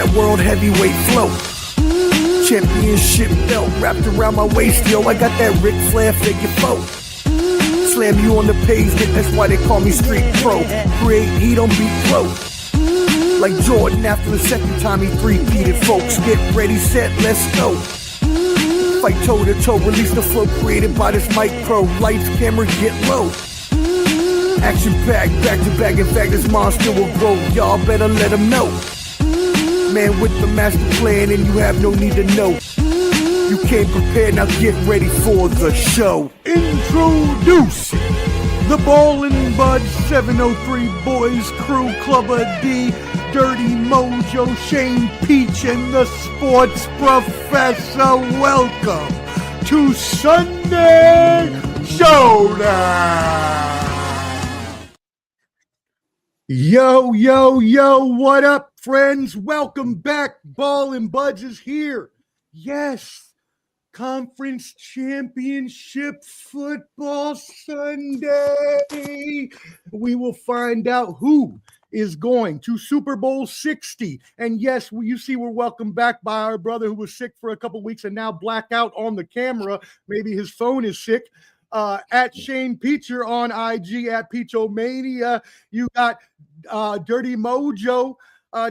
that world heavyweight float. Championship belt wrapped around my waist, yo. I got that Ric Flair figure four. Slam you on the pavement, that's why they call me Street Pro. Create heat on beat flow. Like Jordan after the second time he three-peated. Folks, get ready, set, let's go. Fight toe to toe, release the flow created by this micro. Lights, camera, get low. Action packed, back to back. In fact, this monster will grow. Y'all better let him know. Man with the master plan, and you have no need to know. You came prepared, now get ready for the show. Introducing the Ballin' Buds 703 Boys Crew, Clubber D, Dirty Mojo, Shane Peach, and the Sports Professor. Welcome to Sunday Showdown. Yo, yo, yo, what up, friends? Welcome back. Ballin' Buds is here. Yes, Conference Championship Football Sunday. We will find out who is going to Super Bowl 60. And yes, you see we're welcomed back by our brother who was sick for a couple weeks and now blacked out on the camera. Maybe his phone is sick. At Shane Peacher on IG, at Peachomania. You got Dirty Mojo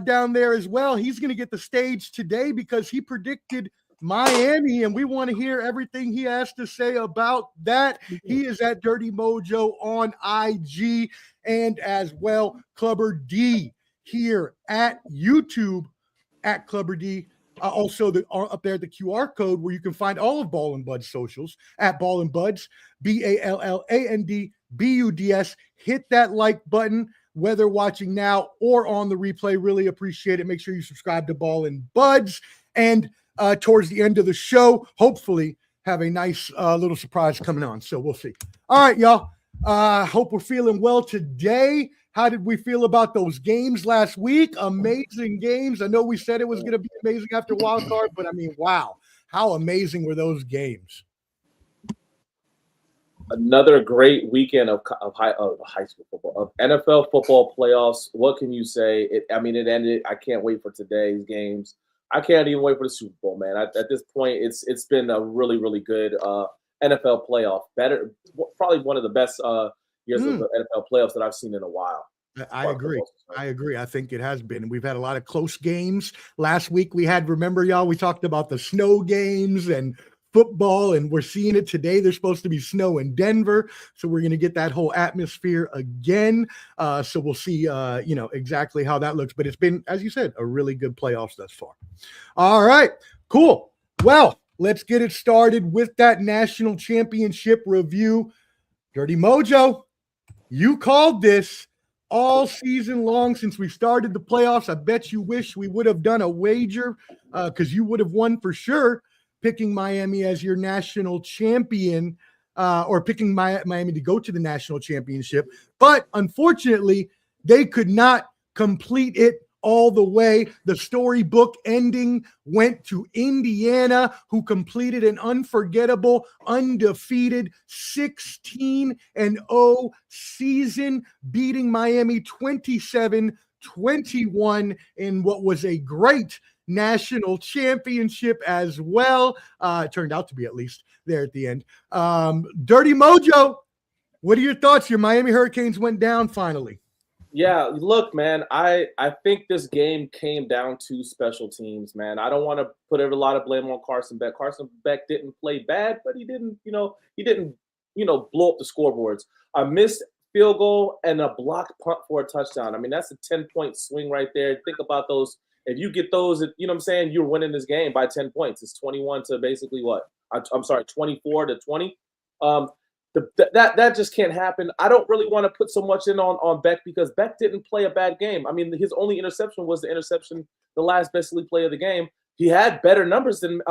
down there as well. He's going to get the stage today because he predicted Miami, and we want to hear everything he has to say about that. He is at Dirty Mojo on IG, and as well Clubber D here at YouTube at Clubber D. Also, up there the QR code where you can find all of Ballin' Buds socials at Ballin' Buds, BALLANDBUDS. Hit that like button, whether watching now or on the replay. Really appreciate it. Make sure you subscribe to Ballin' Buds. And towards the end of the show, hopefully have a nice little surprise coming on. So we'll see. All right, y'all. Hope we're feeling well today. How did we feel about those games last week? Amazing games. I know we said it was going to be amazing after wild card, but I mean, wow. How amazing were those games? Another great weekend of high school football, of NFL football playoffs. What can you say? It ended. I can't wait for today's games. I can't even wait for the Super Bowl, man. At this point, it's been a really, really good NFL playoff. Probably one of the best years of the NFL playoffs that I've seen in a while. I agree. I think it has been. We've had a lot of close games. Last week we remember, y'all, we talked about the snow games and football, and we're seeing it today. There's supposed to be snow in Denver, so we're going to get that whole atmosphere again. So we'll see, exactly how that looks. But it's been, as you said, a really good playoffs thus far. All right, cool. Well, let's get it started with that national championship review. Dirty Mojo, you called this all season long since we started the playoffs. I bet you wish we would have done a wager because you would have won for sure, picking Miami as your national champion or picking Miami to go to the national championship. But unfortunately, they could not complete it all the way. The storybook ending went to Indiana, who completed an unforgettable, undefeated 16-0 season, beating Miami 27-21 in what was a great national championship as well. It turned out to be, at least there at the end. Dirty Mojo, what are your thoughts? Your Miami Hurricanes went down finally. Yeah, look, man, I think this game came down to special teams, man. I don't want to put a lot of blame on Carson Beck. Carson Beck didn't play bad, but he didn't blow up the scoreboards. A missed field goal and a blocked punt for a touchdown. I mean, that's a 10-point swing right there. Think about those. If you get those, you know what I'm saying, you're winning this game by 10 points. It's 21 to basically what? 24 to 20. That just can't happen. I don't really want to put so much in on Beck because Beck didn't play a bad game. I mean, his only interception was the interception, the last basically play of the game. He had better numbers than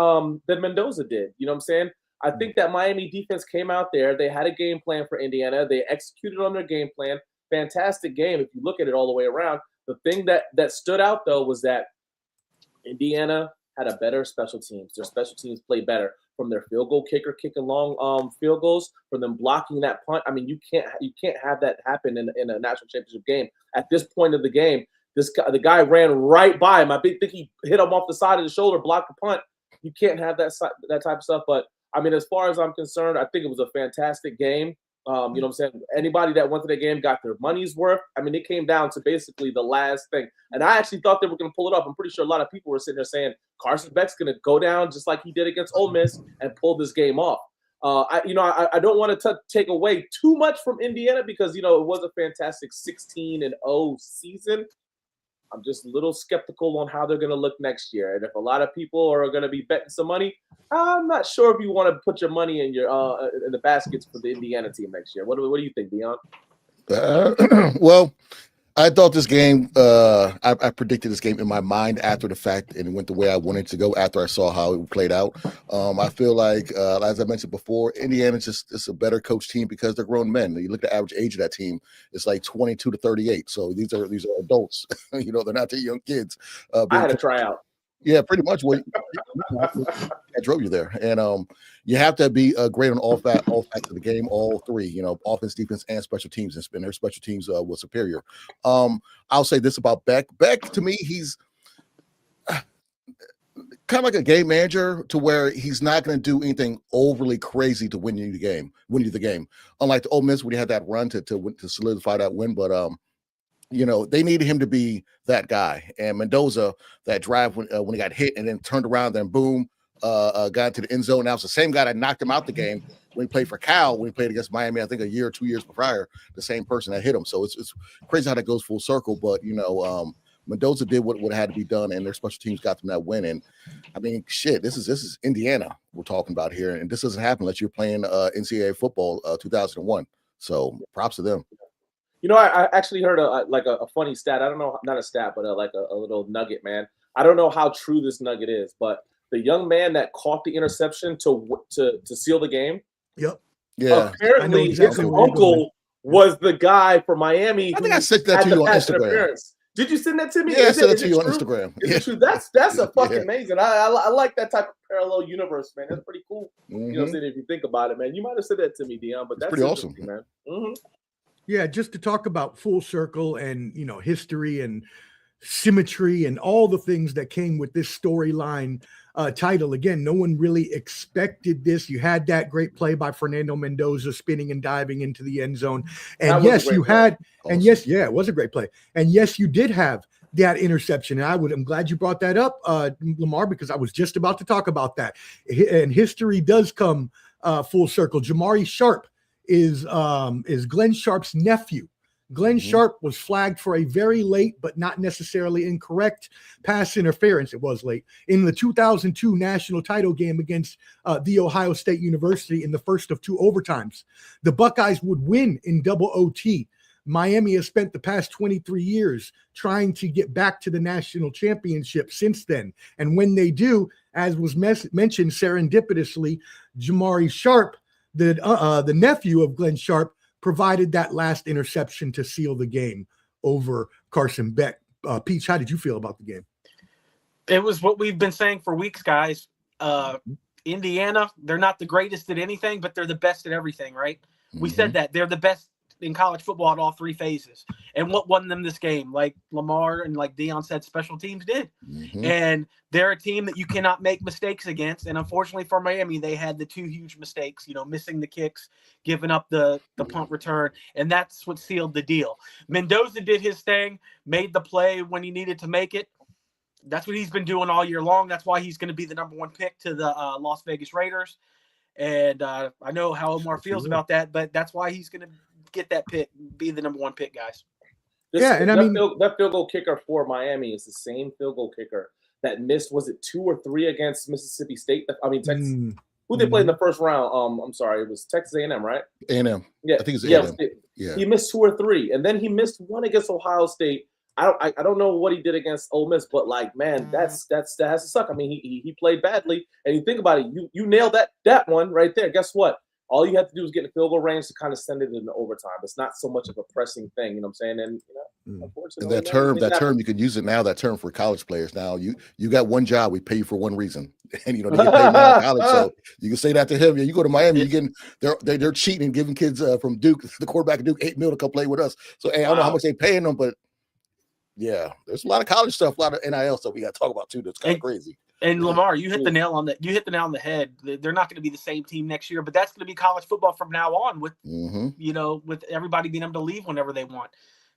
Mendoza did. You know what I'm saying? I think that Miami defense came out there. They had a game plan for Indiana. They executed on their game plan. Fantastic game if you look at it all the way around. The thing that stood out, though, was that Indiana had a better special teams. Their special teams played better. From their field goal kicker kicking long field goals, from them blocking that punt. I mean, you can't have that happen in a national championship game. At this point of the game, The guy ran right by him. I think he hit him off the side of the shoulder, blocked the punt. You can't have that type of stuff. But I mean, as far as I'm concerned, I think it was a fantastic game. You know what I'm saying? Anybody that went to the game got their money's worth. I mean, it came down to basically the last thing. And I actually thought they were going to pull it off. I'm pretty sure a lot of people were sitting there saying Carson Beck's going to go down just like he did against Ole Miss and pull this game off. I don't want to take away too much from Indiana because, it was a fantastic 16-0 season. I'm just a little skeptical on how they're going to look next year. And if a lot of people are going to be betting some money, I'm not sure if you want to put your money in in the baskets for the Indiana team next year. What do you think, Dion? Well, I thought this game, I predicted this game in my mind after the fact, and it went the way I wanted to go after I saw how it played out. I feel like, as I mentioned before, Indiana's just a better coach team because they're grown men. You look at the average age of that team, it's like 22 to 38. So these are adults. They're not the young kids. I had a tryout. Yeah, pretty much. What I drove you there, and you have to be great on all facts of the game, all three. Offense, defense, and special teams. And their special teams was superior. I'll say this about Beck. Beck, to me, he's kind of like a game manager to where he's not going to do anything overly crazy to win you the game. Unlike the Ole Miss, when he had that run to solidify that win, but they needed him to be that guy. And Mendoza, that drive when he got hit and then turned around, then boom, got into the end zone. Now it's the same guy that knocked him out the game when he played for Cal, when he played against Miami, I think a year or 2 years prior, the same person that hit him. So it's crazy how that goes full circle. But, Mendoza did what had to be done, and their special teams got them that win. And I mean, shit, this is Indiana we're talking about here. And this doesn't happen unless you're playing NCAA football 2001. So props to them. I actually heard a funny stat. I don't know, not a stat, but like a little nugget, man. I don't know how true this nugget is, but the young man that caught the interception to seal the game. Yep. Yeah. Apparently, exactly his uncle was the guy from Miami. I think I sent that to you on Instagram. Did you send that to me? Yeah, I sent it to you on Instagram. Is it true? That's a fucking amazing. I like that type of parallel universe, man. That's pretty cool. Mm-hmm. If you think about it, man. You might have said that to me, Dion, but that's pretty awesome, man. Mm-hmm. Yeah, just to talk about full circle and history and symmetry and all the things that came with this storyline title. Again, no one really expected this. You had that great play by Fernando Mendoza spinning and diving into the end zone. And yes, you had, awesome. And yes, yeah, it was a great play. And yes, you did have that interception. And I'm glad you brought that up, Lamar, because I was just about to talk about that. And history does come full circle. Jamari Sharp is Glenn Sharp's nephew. Glenn Sharp was flagged for a very late, but not necessarily incorrect pass interference. It was late in the 2002 national title game against the Ohio State University in the first of two overtimes. The Buckeyes would win in double OT. Miami has spent the past 23 years trying to get back to the national championship since then. And when they do, as was mentioned serendipitously, Jamari Sharp, the nephew of Glenn Sharp, provided that last interception to seal the game over Carson Beck. Peach, how did you feel about the game? It was what we've been saying for weeks, guys. Indiana, they're not the greatest at anything, but they're the best at everything, right? We said that. They're the best in college football at all three phases. And what won them this game, like Lamar and like Dion said, special teams did. And they're a team that you cannot make mistakes against. And unfortunately for Miami, they had the two huge mistakes, missing the kicks, giving up the punt return. And that's what sealed the deal. Mendoza did his thing, made the play when he needed to make it. That's what he's been doing all year long. That's why he's going to be the number one pick to the Las Vegas Raiders. And I know how Omar feels about that, but that's why he's going to get that pick, be the number one pick, guys. That field goal kicker for Miami is the same field goal kicker that missed, was it 2 or 3 against Mississippi State? Texas. Who they played in the first round? I'm sorry, it was Texas A&M, right? A&M. Yeah, I think it's A&M. Yeah. He missed 2 or 3, and then he missed one against Ohio State. I don't know what he did against Ole Miss, but that has to suck. I mean, he played badly, and you think about it, you nailed that one right there. Guess what? All you have to do is get in the field goal range to kind of send it into overtime. It's not so much of a pressing thing, you know what I'm saying? And unfortunately, and that term you can use it now. That term for college players now. You got one job. We pay you for one reason, and they get paid now in college. So you can say that to him. You go to Miami, they're cheating and giving kids from Duke, the quarterback of Duke, $8 million to come play with us. So hey, I don't know how much they paying them, but Yeah, there's a lot of college stuff, a lot of NIL stuff we got to talk about too. That's kind of crazy. And Lamar, you hit the nail on the head. They're not going to be the same team next year, but that's going to be college football from now on. With with everybody being able to leave whenever they want.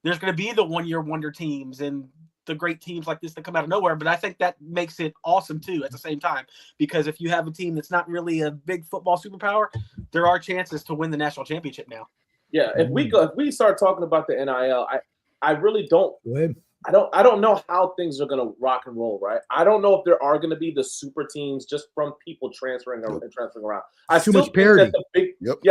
There's going to be the 1-year wonder teams and the great teams like this that come out of nowhere. But I think that makes it awesome too at the same time, because if you have a team that's not really a big football superpower, there are chances to win the national championship now. Yeah, if we start talking about the NIL, I really don't. I don't know how things are going to rock and roll, right? I don't know if there are going to be the super teams just from people transferring around. I Too still much parity.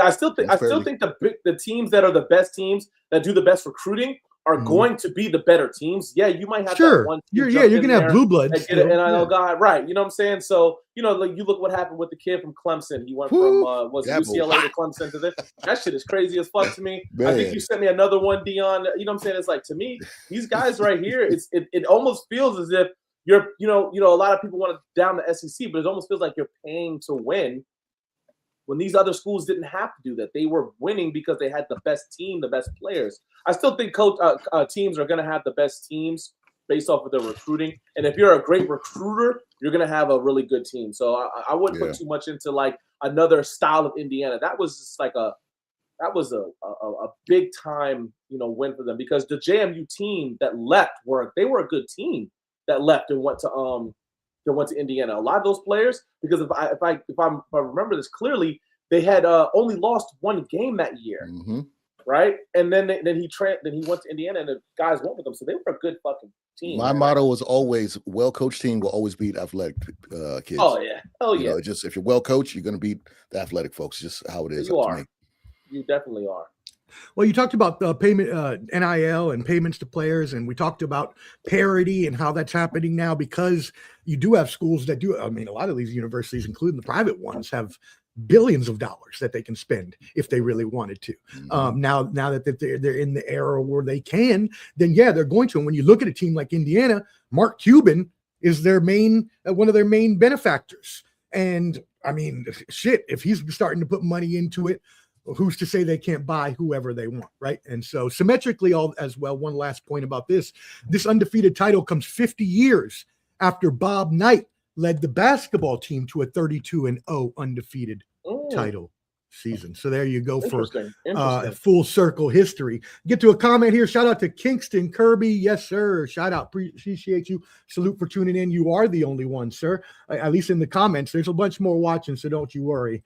I still think the teams that are the best teams that do the best recruiting are going to be the better teams. Yeah, you might have that one team you're going to have blue bloods and get an NIL guy, right? You know what I'm saying? So like you look what happened with the kid from Clemson. He went from UCLA to Clemson to this. That shit is crazy as fuck to me. Man. I think you sent me another one, Dion. You know what I'm saying? It's like, to me, these guys right here, it almost feels as if you're a lot of people want to down the SEC, but it almost feels like you're paying to win. When these other schools didn't have to do that, they were winning because they had the best team, the best players. I still think teams are going to have the best teams based off of their recruiting. And if you're a great recruiter, you're going to have a really good team. So I wouldn't put too much into like another style of Indiana. That was just like a big time win for them, because the JMU team that left they were a good team that left and went to Indiana. A lot of those players, because if I remember this clearly, they had only lost one game that year, right? And then he went to Indiana, and the guys went with them, so they were a good fucking team. My motto was always: well-coached team will always beat athletic kids. Oh yeah, just if you're well-coached, you're going to beat the athletic folks. Just how it is. You are. You definitely are. Well, you talked about the payment, NIL and payments to players, and we talked about parity and how that's happening now, because you do have schools that do. I mean, a lot of these universities, including the private ones, have billions of dollars that they can spend if they really wanted to. Now that they're in the era where they can, then they're going to. And when you look at a team like Indiana, Mark Cuban is their one of their main benefactors. And I mean, shit, if he's starting to put money into it, who's to say they can't buy whoever they want, right? And so symmetrically as well, one last point about this undefeated title comes 50 years after Bob Knight led the basketball team to a 32-0 undefeated title season. So there you go for full circle history. Get to a comment here. Shout out to Kingston Kirby. Yes, sir. Shout out. Appreciate you. Salute for tuning in. You are the only one, sir. At least in the comments. There's a bunch more watching, so don't you worry.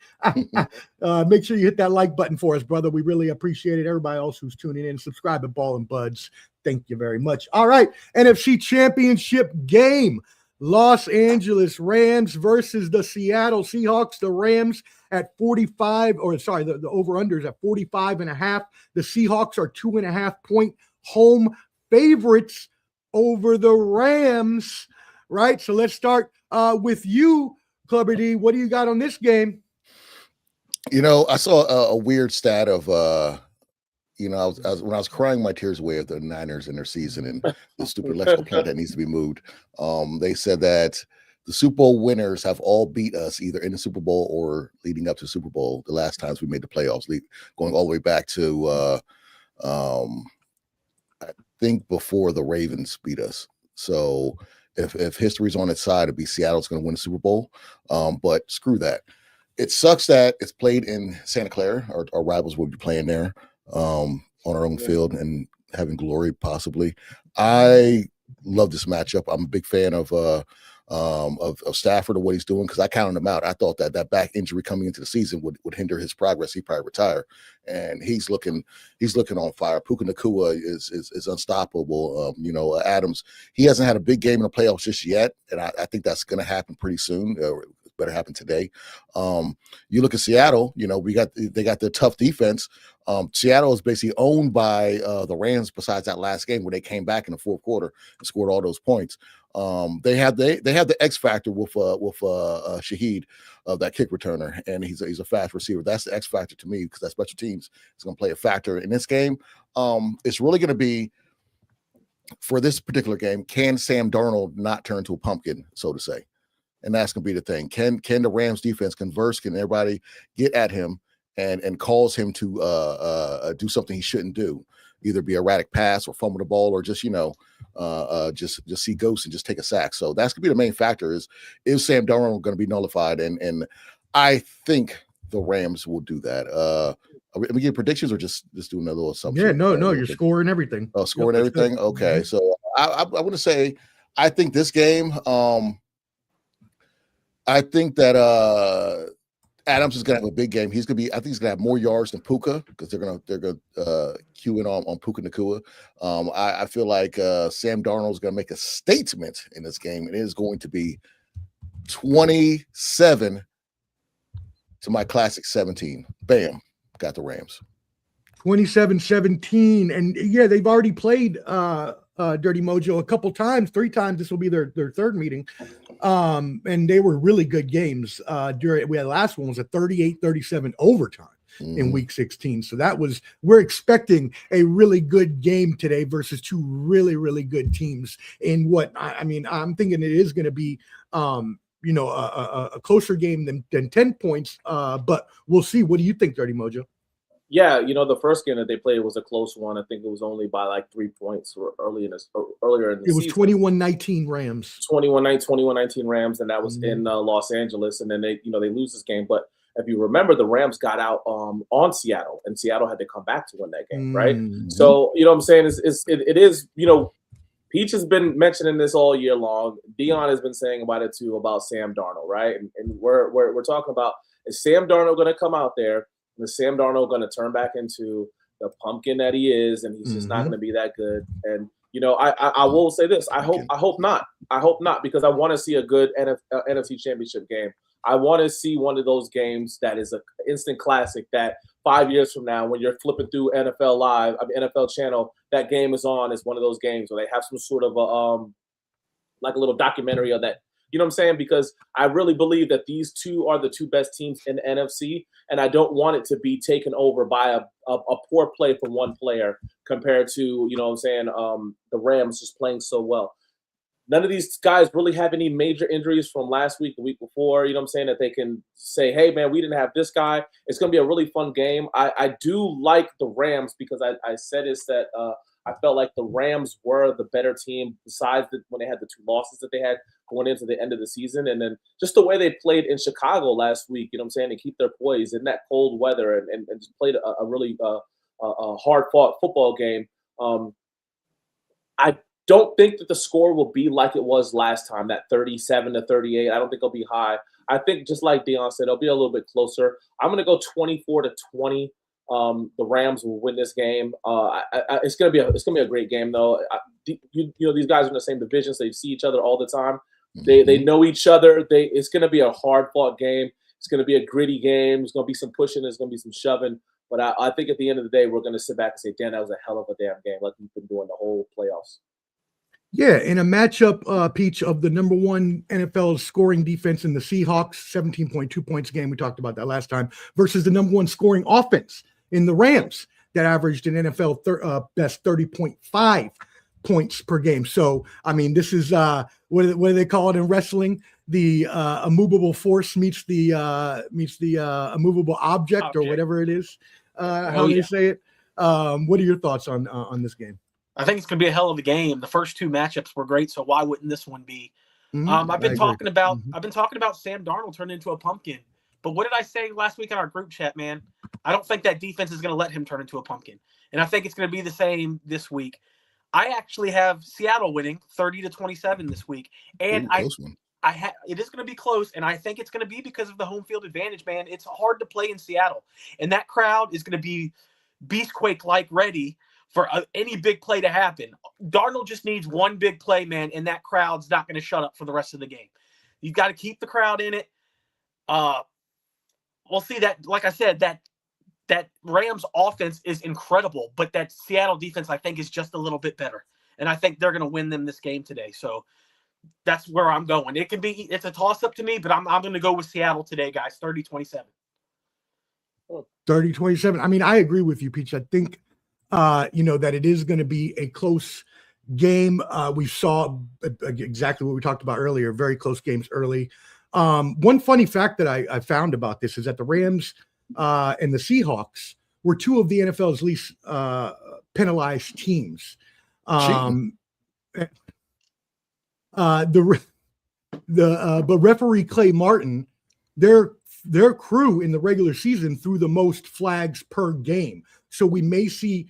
Make sure you hit that like button for us, brother. We really appreciate it. Everybody else who's tuning in, subscribe at Ball and Buds. Thank you very much. All right. NFC Championship game. Los Angeles Rams versus the Seattle Seahawks. The Rams at 45, the over-under is at 45.5. The Seahawks are 2.5-point home favorites over the Rams, right? So let's start with you, Clubber D. What do you got on this game? I saw a weird stat of when I was crying my tears away at the Niners in their season and the stupid electrical plant that needs to be moved. They said that the Super Bowl winners have all beat us either in the Super Bowl or leading up to the Super Bowl the last times we made the playoffs, going all the way back to I think before the Ravens beat us. So if history's on its side, it'd be Seattle's going to win the Super Bowl. But screw that. It sucks that it's played in Santa Clara. Our rivals will be playing there on our own field and having glory possibly. I love this matchup. I'm a big fan of Stafford and what he's doing, because I counted him out. I thought that back injury coming into the season would hinder his progress. He'd probably retire, and he's looking on fire. Puka Nacua is unstoppable. Adams, he hasn't had a big game in the playoffs just yet, and I think that's going to happen pretty soon. Better happen today. You look at Seattle, they got the tough defense. Seattle is basically owned by the Rams besides that last game where they came back in the fourth quarter and scored all those points. They have the X factor with Shaheed, that kick returner, and he's a fast receiver. That's the X factor to me, because that special teams is going to play a factor in this game. It's really going to be, for this particular game, can Sam Darnold not turn to a pumpkin, so to say? And that's going to be the thing. Can the Rams defense converse? Can everybody get at him and cause him to do something he shouldn't do? either be erratic pass or fumble the ball or just just see ghosts and just take a sack. So that's gonna be the main factor is Sam Darnold going to be nullified, and I think the Rams will do that. Are we getting predictions or just doing a little assumption? Yeah, no, you're scoring everything. Oh, scoring everything. Okay, so I want to say I think this game. I think that Adams is going to have a big game. I think he's going to have more yards than Puka because they're going to cue in on Puka Nacua. I feel like Sam Darnold is going to make a statement in this game. It is going to be 27 to my classic 17. Bam. Got the Rams. 27-17. And yeah, they've already played Dirty Mojo a couple times, 3 times. This will be their third meeting. And they were really good games. The last one was a 38-37 overtime in week 16. So we're expecting a really good game today versus 2 really, really good teams. In what I'm thinking it is going to be a closer game than 10 points. But we'll see. What do you think, Dirty Mojo? Yeah, the first game that they played was a close one. I think it was only by like 3 points earlier in the season. It was 21-19 Rams. 21-19 Rams, and that was in Los Angeles. And then they lose this game. But if you remember, the Rams got out on Seattle, and Seattle had to come back to win that game, right? So what I'm saying it is Peach has been mentioning this all year long. Dion has been saying about it too, about Sam Darnold, right? And we're talking about, is Sam Darnold going to come out there? Is Sam Darnold going to turn back into the pumpkin that he is, and he's just not going to be that good? And I will say this: I hope not. I hope not, because I want to see a good NFC Championship game. I want to see one of those games that is an instant classic. That 5 years from now, when you're flipping through NFL Live, NFL Channel, that game is on. It's one of those games where they have some sort of like a little documentary of that. You know what I'm saying? Because I really believe that these two are the 2 best teams in the NFC, and I don't want it to be taken over by a poor play from one player compared to, the Rams just playing so well. None of these guys really have any major injuries from last week, the week before, that they can say, hey, man, we didn't have this guy. It's going to be a really fun game. I do like the Rams because I said is that I felt like the Rams were the better team besides when they had the 2 losses that they had going into the end of the season. And then just the way they played in Chicago last week, to keep their poise in that cold weather and just played a really hard-fought football game. I don't think that the score will be like it was last time, that 37-38. I don't think it'll be high. I think just like Dion said, it'll be a little bit closer. I'm going to go 24-20. The Rams will win this game. It's gonna be a great game though. These guys are in the same division, so they see each other all the time. They know each other. It's gonna be a hard fought game. It's gonna be a gritty game. There's gonna be some pushing. There's gonna be some shoving. But I think at the end of the day, we're gonna sit back and say, "Dan, that was a hell of a damn game," like we've been doing the whole playoffs. Yeah, in a matchup, Peach, of the number 1 NFL scoring defense in the Seahawks, 17.2 points a game. We talked about that last time, versus the number 1 scoring offense in the Rams that averaged an NFL best 30.5 points per game. So, this is what do they call it in wrestling? The immovable force meets the immovable object, or whatever it is. How they say it. What are your thoughts on this game? I think it's going to be a hell of a game. The first 2 matchups were great, so why wouldn't this one be? I've been talking about Sam Darnold turning into a pumpkin. But what did I say last week in our group chat, man? I don't think that defense is going to let him turn into a pumpkin. And I think it's going to be the same this week. I actually have Seattle winning 30-27 this week. And it is going to be close, and I think it's going to be because of the home field advantage, man. It's hard to play in Seattle. And that crowd is going to be Beastquake-like ready for any big play to happen. Darnold just needs one big play, man, and that crowd's not going to shut up for the rest of the game. You've got to keep the crowd in it. We'll see that, like I said, that Rams offense is incredible, but that Seattle defense, I think, is just a little bit better. And I think they're going to win them this game today. So that's where I'm going. It's a toss-up to me, but I'm going to go with Seattle today, guys, 30-27. 30-27. I agree with you, Peach. I think, that it is going to be a close game. We saw exactly what we talked about earlier, very close games early. One funny fact that I found about this is that the Rams and the Seahawks were two of the NFL's least penalized teams. But referee Clay Martin, their crew in the regular season threw the most flags per game. So we may see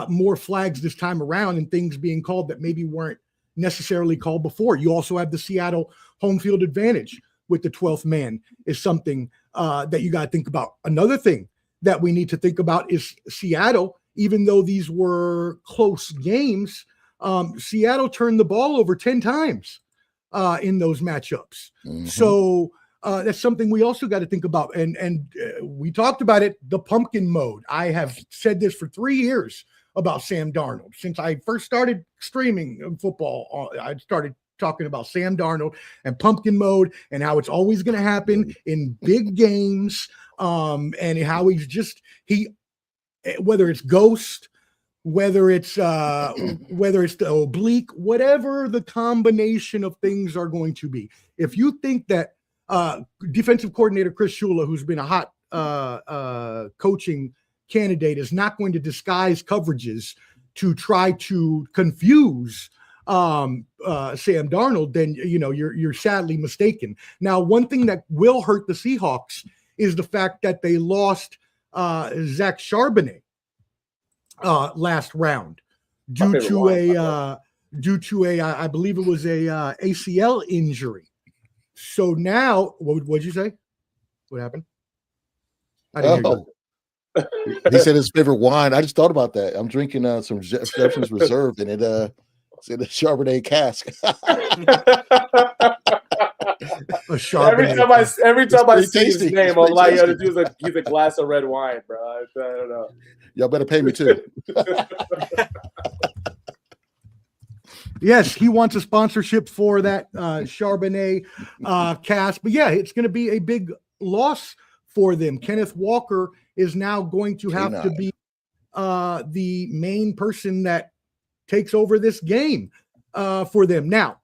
more flags this time around and things being called that maybe weren't necessarily called before. You also have the Seattle home field advantage with the 12th man is something that you got to think about. Another thing that we need to think about is Seattle, even though these were close games, Seattle turned the ball over 10 times in those matchups. Mm-hmm. So that's something we also got to think about. And we talked about it, the pumpkin mode. I have said this for 3 years about Sam Darnold. Since I first started streaming football, I started talking about Sam Darnold and pumpkin mode and how it's always going to happen in big games, and how whether it's ghost, whether it's the oblique, whatever the combination of things are going to be. If you think that defensive coordinator Chris Shula, who's been a hot coaching candidate, is not going to disguise coverages to try to confuse Sam Darnold, then you're sadly mistaken. Now, one thing that will hurt the Seahawks is the fact that they lost Zach Charbonnet last round due to I believe it was a ACL injury. So now, what'd you say? What happened? I didn't hear you. He said his favorite wine. I just thought about that. I'm drinking some Jefferson's Reserve, and it's in a Charbonnet cask. Every time I see his name, I'm like, he's a glass of red wine, bro. I don't know. Y'all better pay me too. Yes, he wants a sponsorship for that Charbonnet cask. But yeah, it's going to be a big loss for them. Kenneth Walker is now going to have to be the main person that takes over this game for them. Now,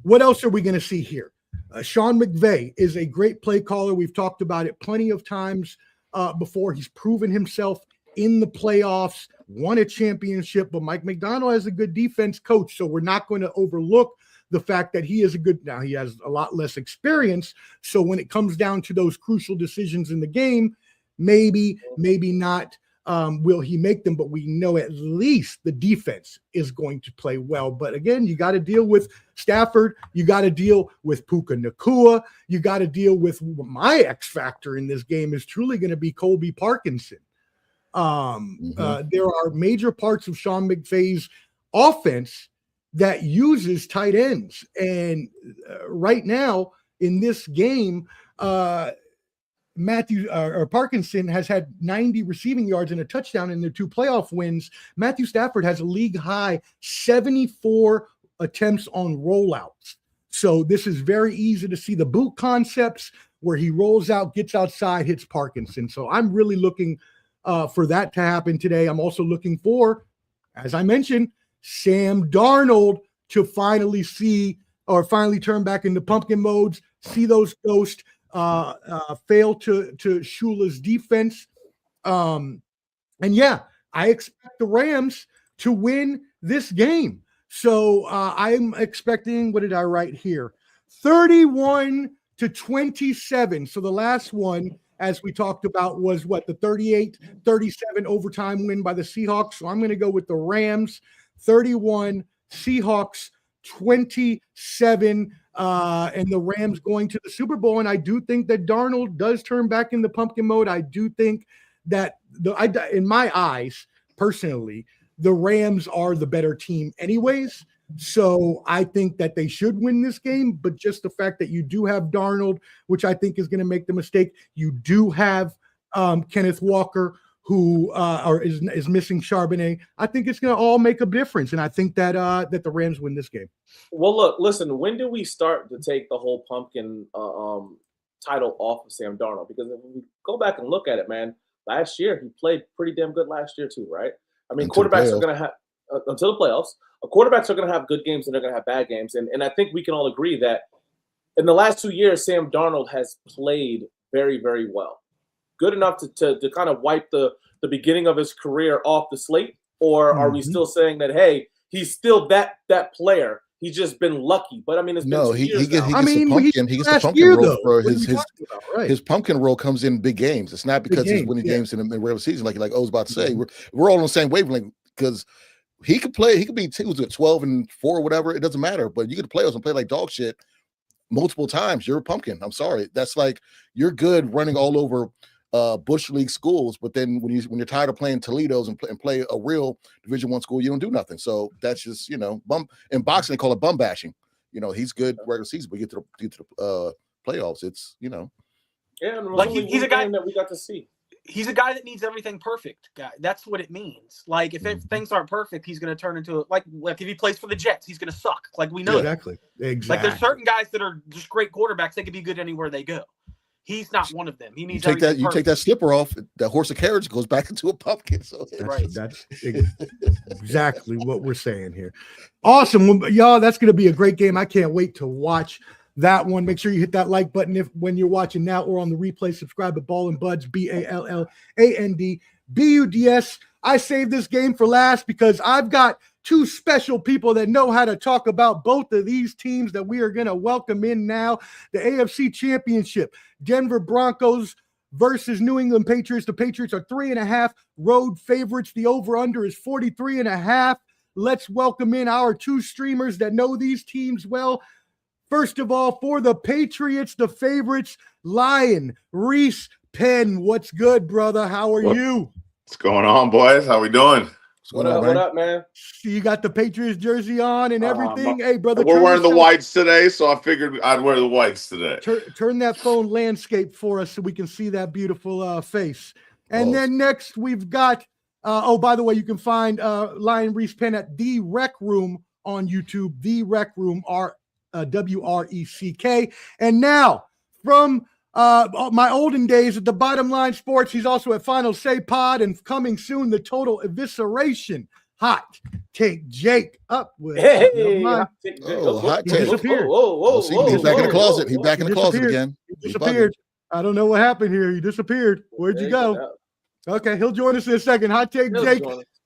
what else are we going to see here? Sean McVay is a great play caller. We've talked about it plenty of times before. He's proven himself in the playoffs, won a championship, but Mike McDonald is a good defense coach, so we're not going to overlook the fact that he has a lot less experience. So when it comes down to those crucial decisions in the game, maybe not will he make them, but we know at least the defense is going to play well. But again, you got to deal with Stafford. You got to deal with Puka Nacua. You got to deal with my X factor in this game is truly going to be Colby Parkinson. There are major parts of Sean McVay's offense that uses tight ends. And right now in this game, Parkinson has had 90 receiving yards and a touchdown in their 2 playoff wins. Matthew Stafford has a league high 74 attempts on rollouts. So this is very easy to see the boot concepts where he rolls out, gets outside, hits Parkinson. So I'm really looking for that to happen today. I'm also looking for, as I mentioned, Sam Darnold to finally turn back into pumpkin modes, see those ghosts, fail to Shula's defense. And yeah, I expect the Rams to win this game. So I'm expecting, what did I write here? 31-27. So the last one, as we talked about, was the 38-37 overtime win by the Seahawks. So I'm going to go with the Rams 31, Seahawks 27, and the Rams going to the Super Bowl. And I do think that Darnold does turn back into pumpkin mode. I do think that in my eyes, personally, the Rams are the better team anyways. So I think that they should win this game, but just the fact that you do have Darnold, which I think is going to make the mistake, you do have Kenneth Walker, who is missing Charbonnet. I think it's going to all make a difference, and I think that that the Rams win this game. Well, look, listen. When do we start to take the whole pumpkin title off of Sam Darnold? Because if we go back and look at it, man, last year he played pretty damn good last year too, right? I mean, quarterbacks are going to have until the playoffs. Quarterbacks are going to have good games and they're going to have bad games, and I think we can all agree that in the last 2 years, Sam Darnold has played very, very well. Good enough to kind of wipe the the beginning of his career off the slate, or are we still saying that, hey, he's still that player? He's just been lucky. But I mean, it's been 2 years now. He gets the pumpkin role for right. his pumpkin role comes in big games. It's not because he's winning games in the regular season, like O's about to say. We're all on the same wavelength because he could play. He could be 12-4 or whatever. It doesn't matter. But you get to playoffs and play like dog shit multiple times. You're a pumpkin. I'm sorry. That's like you're good running all over Bush League schools, but then when you're tired of playing Toledo's and play a real Division I school, you don't do nothing. So that's just bum. In boxing they call it bum bashing. He's good regular season, but get to the playoffs, it's Yeah, like he's a guy that we got to see. He's a guy that needs everything perfect. Guy, that's what it means. Like if things aren't perfect, he's going to turn into like if he plays for the Jets, he's going to suck. Like we know exactly. Like there's certain guys that are just great quarterbacks. They could be good anywhere they go. He's not one of them. He needs you take that slipper off, that horse of carriage goes back into a pumpkin. So that's exactly what we're saying here. Awesome, y'all. That's going to be a great game. I can't wait to watch that one. Make sure you hit that like button when you're watching now or on the replay. Subscribe to Ball and Buds, BALLANDBUDS. I saved this game for last because I've got two special people that know how to talk about both of these teams that we are going to welcome in now. The AFC Championship, Denver Broncos versus New England Patriots. The Patriots are 3.5 road favorites. The over-under is 43.5. Let's welcome in our two streamers that know these teams well. First of all, for the Patriots, the favorites, Lion, Reese Penn. What's good, brother? How are you? What's going on, boys? How we doing? What up, man? You got the Patriots jersey on and everything. Hey, brother. We're wearing the whites today, so I figured I'd wear the whites today. Turn that phone landscape for us so we can see that beautiful face. And then next we've got, by the way, you can find Lion Reese Penn at The Rec Room on YouTube. The Rec Room, WRECK. And now from my olden days at the Bottom Line Sports, he's also at Final Say Pod, and coming soon, the Total Evisceration. Hot Take Jake up with. Hot Take. He disappeared. He's back in the closet. He's back in the closet again. He disappeared. I don't know what happened here. He disappeared. Where'd you go? Okay, he'll join us in a second. Hot Take Jake,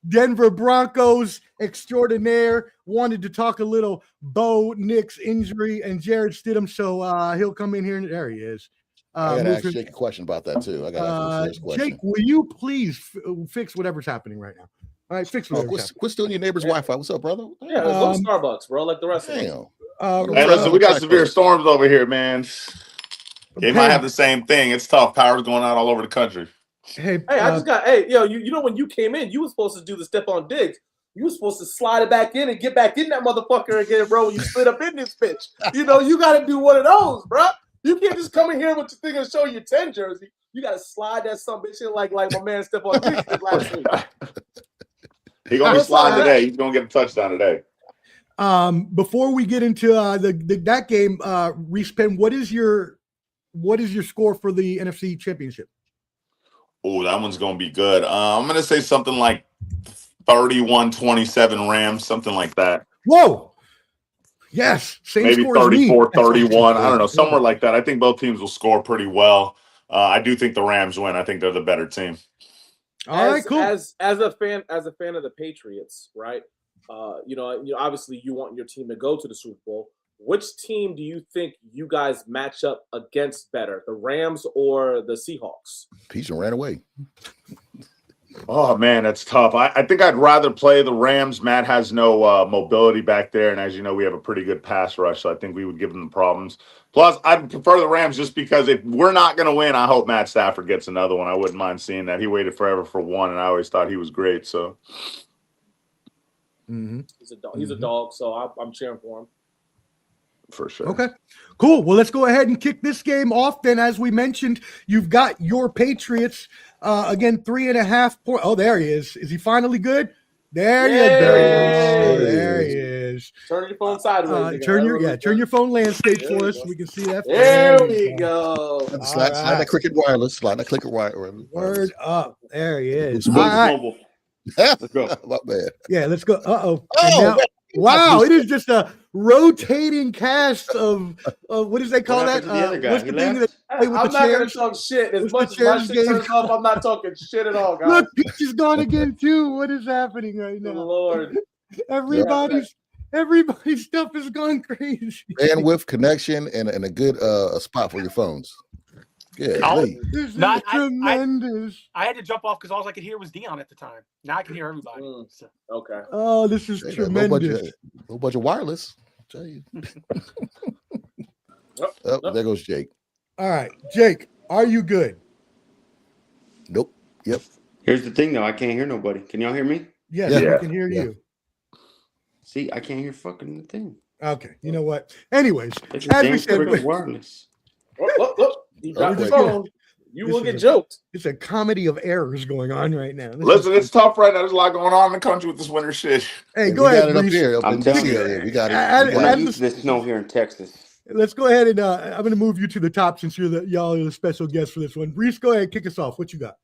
Denver Broncos extraordinaire, wanted to talk a little Bo Nix injury and Jared Stidham, so he'll come in here. And there he is. I got to ask Jake a question about that too. I got to ask a serious question. Jake, will you please fix whatever's happening right now? All right, fix whatever's happening. Quit stealing your neighbor's Wi-Fi. What's up, brother? Yeah, go to Starbucks, bro, like the rest of them. Hey, listen, we got severe storms over here, man. They might have the same thing. It's tough. Power's going out all over the country. I just got. You know when you came in, you were supposed to do the step on Diggs. You were supposed to slide it back in and get back in that motherfucker again, bro. When you split up in this bitch, you got to do one of those, bro. You can't just come in here with your thing and show your 10 jersey. You got to slide that some bitch in like my man Stephon Diggs did last week. He's going to be sliding today. He's going to get a touchdown today. Before we get into that game, Reese Penn, what is your score for the NFC Championship? Oh, that one's going to be good. I'm going to say something like 31-27 Rams, something like that. Whoa. Yes, same maybe score 34-31. I don't know, somewhere like that. I think both teams will score pretty well. I do think the Rams win. I think they're the better team. All right, cool. As a fan of the Patriots, right? Obviously you want your team to go to the Super Bowl. Which team do you think you guys match up against better, the Rams or the Seahawks? Pigeon ran away. Oh, man, that's tough. I think I'd rather play the Rams. Matt has no mobility back there, and as you know, we have a pretty good pass rush, so I think we would give them the problems. Plus, I'd prefer the Rams just because if we're not going to win, I hope Matt Stafford gets another one. I wouldn't mind seeing that. He waited forever for one, and I always thought he was great. So he's a dog, so I'm cheering for him. For sure. Okay, cool. Well, let's go ahead and kick this game off. Then, as we mentioned, you've got your Patriots again, 3.5 points. Oh, there he is. Is he finally good? There he is. Turn your phone sideways. Turn your phone landscape for us so we can see that. There we go. Slide that Cricket wireless. Slide that Cricket wireless. Word up. There he is. All right. Let's go. My bad. Yeah, let's go. Wow, it is just a rotating cast of what does they call What that? happened to the other guy? What's He the thing left? that play with I'm the not going to chairs? talk shit. As What's much the as my chairs shit game turns off, I'm not talking shit at all, guys. Look, Peach is gone again too. What is happening right Good now? Lord. Everybody's stuff is gone crazy. Bandwidth, connection, and a good spot for your phones. Yeah, This is No, tremendous. I had to jump off because all I could hear was Dion at the time. Now I can hear everybody. So. Okay. Oh, this is tremendous. Low budget wireless. I'll tell you. There goes Jake. All right, Jake, are you good? Nope. Yep. Here's the thing, though. I can't hear nobody. Can y'all hear me? Yes, Yeah. I can hear you. See, I can't hear fucking the thing. Okay, you know what? Anyways, It's as we damn said, freaking wireless. Look. You dropped wait. your phone. You This will is get a- joked. it's a comedy of errors going on right now. Listen, it's tough right now. There's a lot going on in the country with this winter shit. Hey, Yeah, go we ahead, got it up Reese. here. Up I'm in telling DC you. area. We got it. And- We're and- not used to this snow here in Texas. Let's go ahead and I'm going to move you to the top since y'all are the special guest for this one. Reese, go ahead, kick us off. What you got?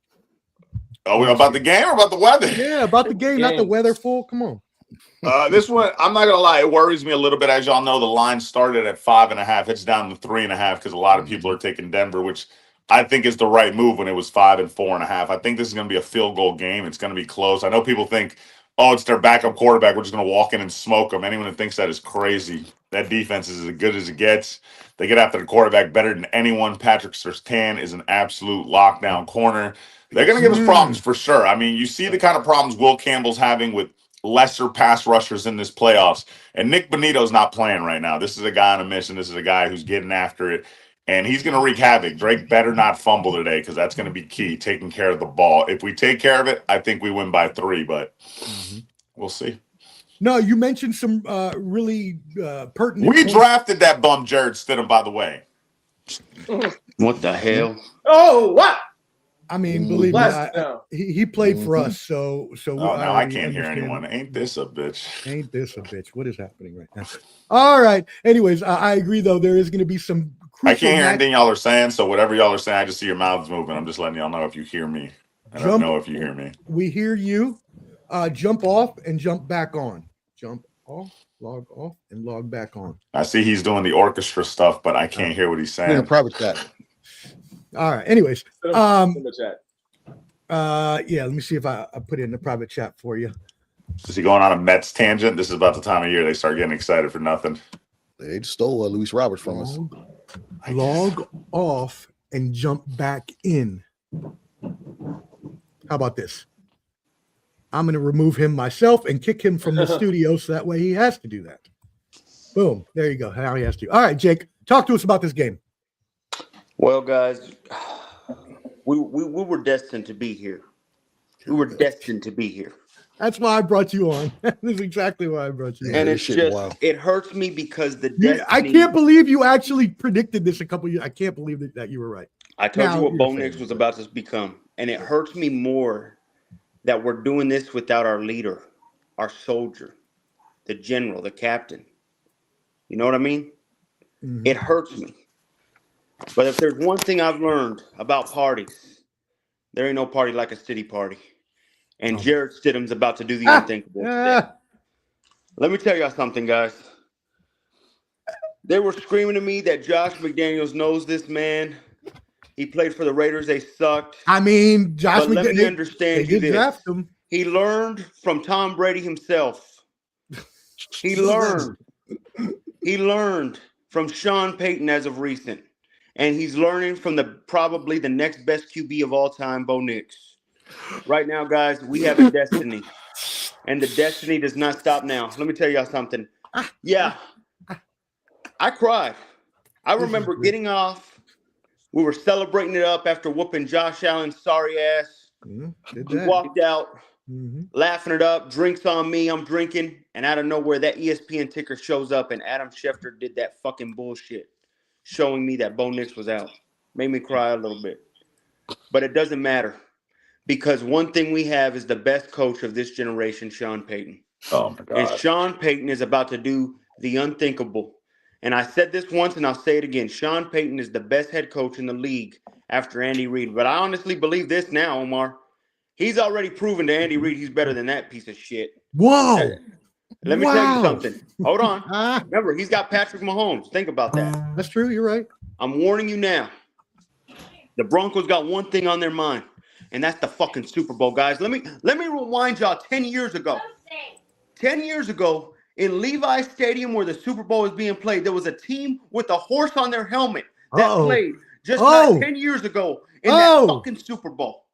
Are we about the game or about the weather? Yeah, about the game, not the Game. weather. Full. Come on. This one, I'm not gonna lie, it worries me a little bit. As y'all know, the line started at 5.5. It's down to 3.5 because a lot of people are taking Denver, which I think is the right move when it was 5 and 4.5. I think this is gonna be a field goal game. It's gonna be close. I know people think, oh, it's their backup quarterback. We're just gonna walk in and smoke them. Anyone who thinks that is crazy. That defense is as good as it gets. They get after the quarterback better than anyone. Patrick Surtain is an absolute lockdown corner. They're going to give us problems for sure. I mean, you see the kind of problems Will Campbell's having with lesser pass rushers in this playoffs. And Nick Bonito's not playing right now. This is a guy on a mission. This is a guy who's getting after it. And he's going to wreak havoc. Drake better not fumble today because that's going to be key, taking care of the ball. If we take care of it, I think we win by 3, but we'll see. No, you mentioned some really pertinent. We points. drafted that bum Jared Stidham, by the way. What the hell? Oh, what? I mean, believe me, Blast down. he played for us, so. Oh, now I already can't hear understand. anyone. Ain't this a bitch? Ain't this a bitch? What is happening right now? All right. Anyways, I agree though. There is going to be some. I can't hear match- anything y'all are saying, so whatever y'all are saying, I just see your mouths moving. I'm just letting y'all know if you hear me. I don't know if you hear me. We hear you. Jump off and jump back on. Jump off, log off, and log back on. I see he's doing the orchestra stuff, but I can't hear what he's In a saying. private chat. All right. Anyways, In the chat. yeah. Let me see if I put it in the private chat for you. Is he going on a Mets tangent? This is about the time of year they start getting excited for nothing. They just stole Luis Roberts from us. Log off and jump back in. How about this? I'm going to remove him myself and kick him from the studio so that way he has to do that. Boom. There you go. Now he has to. All right, Jake, talk to us about this game. Well, guys, we were destined to be here. We were destined to be here. That's why I brought you on. That's exactly why I brought you on. And this it's shit just, wild. it hurts me because the You- destiny. I can't believe you actually predicted this a couple years. I can't believe that you were right. I told Now you what you're Bo saying Nix it. was about to become. And it hurts me more that we're doing this without our leader, our soldier, the general, the captain. You know what I mean? Mhm. It hurts me. But if there's one thing I've learned about parties, there ain't no party like a city party. And Jared Stidham's about to do the unthinkable today. Let me tell y'all something, guys. They were screaming to me that Josh McDaniels knows this man. He played for the Raiders. They sucked. I mean, Josh But let me McDaniels, they understand you did this. draft him. He learned from Tom Brady himself. He learned. He learned from Sean Payton as of recent. And he's learning from probably the next best QB of all time, Bo Nix. Right now, guys, we have a destiny. And the destiny does not stop now. Let me tell y'all something. Yeah. I cried. I remember getting off. We were celebrating it up after whooping Josh Allen's sorry ass. Did We that. walked out, Mhm. laughing it up, drinks on me, I'm drinking, and out of nowhere, that ESPN ticker shows up, and Adam Schefter did that fucking bullshit, showing me that Bo Nix was out. Made me cry a little bit. But it doesn't matter, because one thing we have is the best coach of this generation, Sean Payton. Oh my And God. Sean Payton is about to do the unthinkable. And I said this once, and I'll say it again. Sean Payton is the best head coach in the league after Andy Reid. But I honestly believe this now, Omar. He's already proven to Andy Reid he's better than that piece of shit. Whoa. Let me tell you Wow. something. Hold on. Remember, he's got Patrick Mahomes. Think about that. That's true. You're right. I'm warning you now. The Broncos got one thing on their mind, and that's the fucking Super Bowl, guys. Let me rewind y'all 10 years ago. 10 years ago, in Levi Stadium where the Super Bowl is being played, there was a team with a horse on their helmet that played just not 10 years ago in that fucking Super Bowl.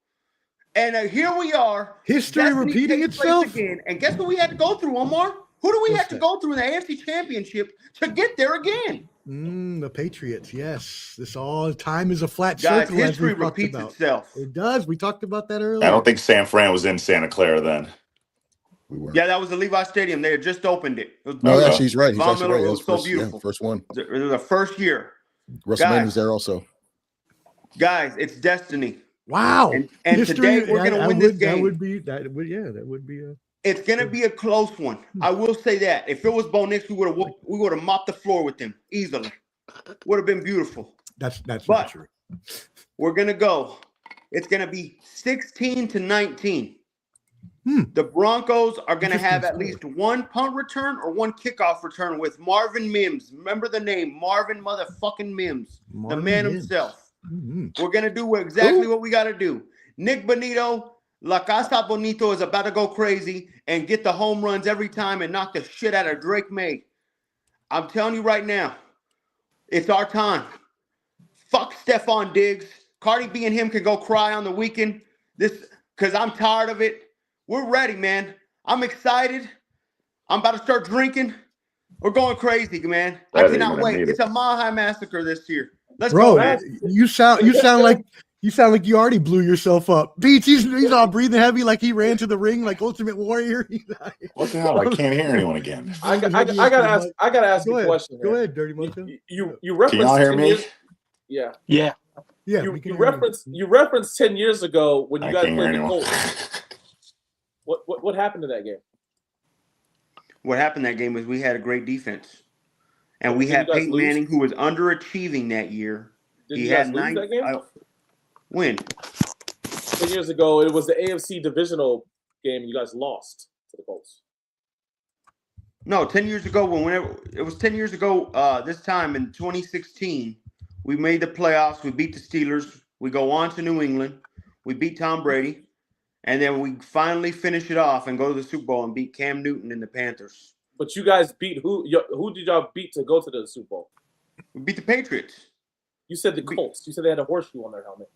And here we are. History repeating itself again. And guess what we had to go through, Omar? Who do we have to go through in the AFC Championship to get there again? The Patriots. Yes, this all time is a flat Guys, circle. history repeats itself. It does. We talked about that earlier. I don't think San Fran was in Santa Clara then. We were. Yeah, that was the Levi Stadium. They had just opened it. It was No, beautiful. actually, he's right. He's Von actually Miller right. It was was so first, beautiful. first one. It was the first year. WrestleMania was there also. Guys, it's destiny. Wow. And History, today we're going to win this game. That would be a. It's going to be a close one. I will say that. If it was Bo Nix, we would have mopped the floor with him easily. Would have been beautiful. That's But not true. We're going to go. It's going to be 16-19. The Broncos are going to have at least one punt return or one kickoff return with Marvin Mims. Remember the name, Marvin motherfucking Mims, the man himself. We're going to do exactly what we got to do. Nick Bonito, La Casa Bonito is about to go crazy and get the home runs every time and knock the shit out of Drake May. I'm telling you right now, it's our time. Fuck Stephon Diggs. Cardi B and him can go cry on the weekend. Because I'm tired of it. We're ready, man. I'm excited. I'm about to start drinking. We're going crazy, man. I cannot wait. It's a Mile High Massacre this year. Let's go, man. You sound like you already blew yourself up. Beats, he's all breathing heavy like he ran to the ring like Ultimate Warrior. What the hell? I can't hear anyone again. I gotta ask you a question. Go ahead, Dirty Mocha. You referenced. Can y'all hear me? Yeah. Yeah. You referenced 10 years ago when you guys played the Colts. What happened to that game? What happened that game was we had a great defense. And we had Peyton Manning, who was underachieving that year. He had lose that game? When? 10 years ago, it was the AFC divisional game, and you guys lost to the Colts. No, 10 years ago, it was 10 years ago this time in 2016, we made the playoffs. We beat the Steelers. We go on to New England. We beat Tom Brady. And then we finally finish it off and go to the Super Bowl and beat Cam Newton and the Panthers. But you guys beat who? Who did y'all beat to go to the Super Bowl? We beat the Patriots. You said the Colts. You said they had a horseshoe on their helmet.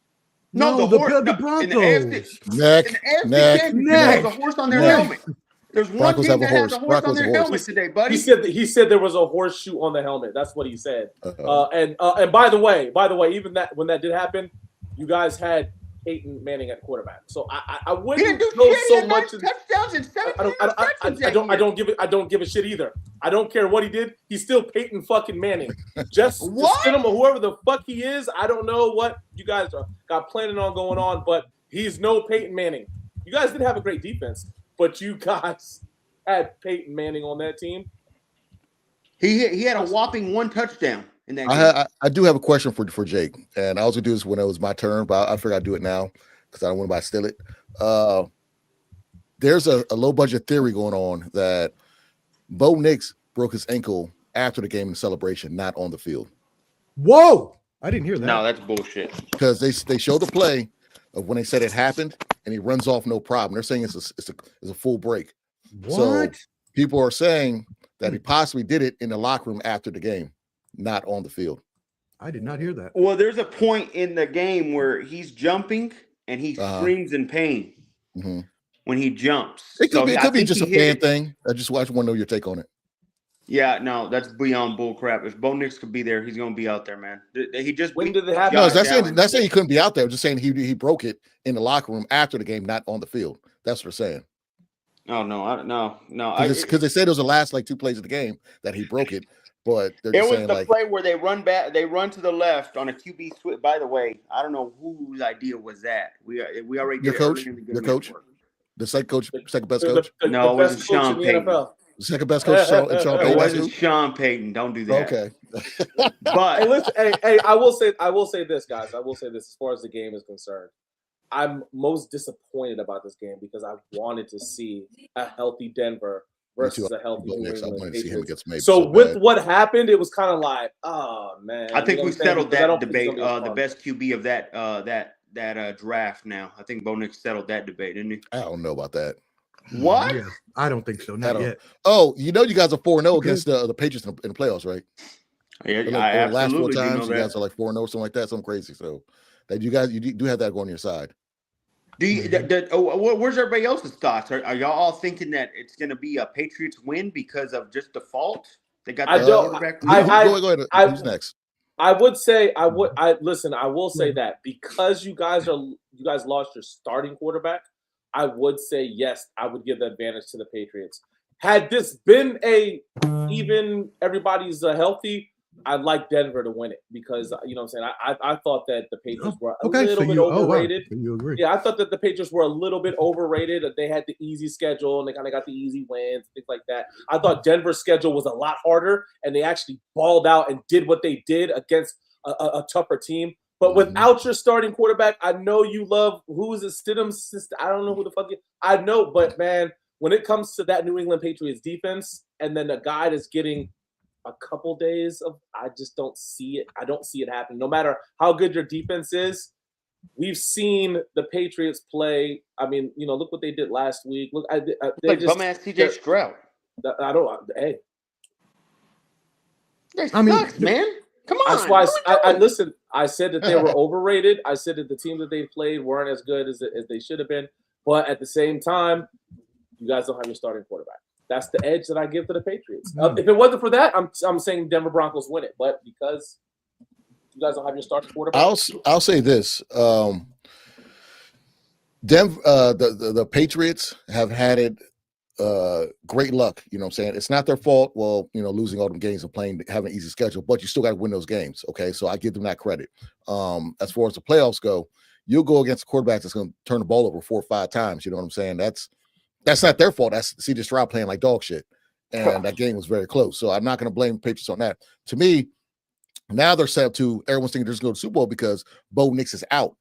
No, the Broncos. In the AFC, Neck. There's a horse on their helmet. There's one Broncos team have a that has horse. a horse Broncos on their have a horse. helmet today, buddy. He said there was a horseshoe on the helmet. That's what he said. And by the way, even that when that did happen, you guys had Peyton Manning at quarterback. So I wouldn't go so much. Touchdowns and 17 I don't give a shit either. I don't care what he did. He's still Peyton fucking Manning. Just send him or whoever the fuck he is. I don't know what you guys got planning on going on, but he's no Peyton Manning. You guys did have a great defense, but you guys had Peyton Manning on that team. He had a whopping one touchdown in that game. I do have a question for Jake, and I was gonna do this when it was my turn, but I figured I'd do it now because I don't want to steal it. There's a low budget theory going on that Bo Nix broke his ankle after the game in celebration, not on the field. Whoa! I didn't hear that. No, that's bullshit. Because they showed the play of when they said it happened, and he runs off no problem. They're saying it's a full break. What? So people are saying that he possibly did it in the locker room after the game, not on the field. I did not hear that. Well, there's a point in the game where he's jumping and he screams in pain when he jumps. It could be just a fan thing. I just want to know your take on it. Yeah, no, that's beyond bull crap. If Bo Nix could be there, he's going to be out there, man. He just when did it happen? No, that's saying he couldn't be out there. I'm just saying he broke it in the locker room after the game, not on the field. That's what they're saying. Oh no. Because they said it was the last 2 plays of the game that he broke it, but they're it just was saying the play where they run back, they run to the left on a QB switch. By the way, I don't know whose idea was that. We already your did coach, the second best coach. No, it wasn't Sean Payton. The second best coach, Sean Payton. It wasn't Sean Payton. Don't do that. Okay. But hey, listen, hey, I will say this, guys. I will say this as far as the game is concerned. I'm most disappointed about this game because I wanted to see a healthy Denver versus a healthy New Knicks. I England wanted to see him Patriots. against maybe. So with bad. what happened, it was kind of like, oh man. I think we settled Because I don't that think it's debate. gonna be The fun. best QB of that draft now. I think Bo Nix settled that debate, didn't he? I don't know about that. What? Yeah, I don't think so. Not yet. Oh, you guys are 4-0 against the Patriots in the playoffs, right? Yeah, Like, I the last 4 absolutely do know times, you that. guys are like 4-0, something like that, something crazy. So that you do have that going on your side. Do you? Where's everybody else's thoughts? Are y'all all thinking that it's going to be a Patriots win because of just default? They got I the don't- quarterback. Go ahead. Who's next? I would say I will say that because you guys lost your starting quarterback, I would say yes, I would give the advantage to the Patriots. Had this been even everybody's healthy, I'd like Denver to win it because you know what I'm saying. I thought that the Patriots were a little bit overrated. So you agree? Yeah, I thought that the Patriots were a little bit overrated. That they had the easy schedule and they kind of got the easy wins, things like that. I thought Denver's schedule was a lot harder, and they actually balled out and did what they did against a tougher team. But without your starting quarterback, I know you love who is it? Stidham's sister. I don't know who the fuck. I know, but man, when it comes to that New England Patriots defense, and then a guy that's getting a couple days of, I just don't see it. I don't see it happening. No matter how good your defense is, we've seen the Patriots play. I mean, look what they did last week. Look, they Like just bum-ass CJ Stroud. I don't. Hey, That sucks, man. Come on. that's why I listen. I said that they were overrated. I said that the team that they played weren't as good as they should have been. But at the same time, you guys don't have your starting quarterback. That's the edge that I give to the Patriots. If it wasn't for that, I'm saying Denver Broncos win it. But because you guys don't have your starting quarterback, I'll say this: the Patriots have had it great luck. You know what I'm saying? It's not their fault. Well, losing all them games and having an easy schedule, but you still got to win those games. Okay, so I give them that credit. As far as the playoffs go, you'll go against a quarterback that's going to turn the ball over 4 or 5 times. You know what I'm saying? That's not their fault. That's CJ Stroud playing like dog shit. And that game was very close. So I'm not going to blame the Patriots on that. To me, now they're set up to everyone's thinking they're just going to go to the Super Bowl because Bo Nix is out.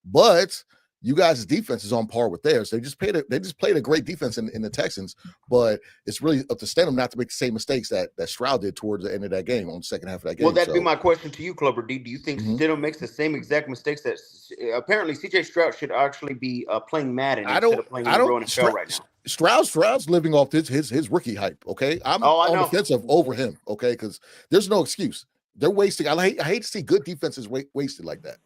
But you guys' defense is on par with theirs. They just played a great defense in the Texans, but it's really up to Stidham not to make the same mistakes that Stroud did towards the end of that game on the second half of that game. Well, that'd be my question to you, Clover D. Do you think Stidham makes the same exact mistakes that apparently CJ Stroud should actually be playing Madden instead of playing in the NFL right now? Stroud's living off his rookie hype. Okay, I'm on the defensive over him. Okay, because there's no excuse. They're wasting. I hate to see good defenses wasted like that.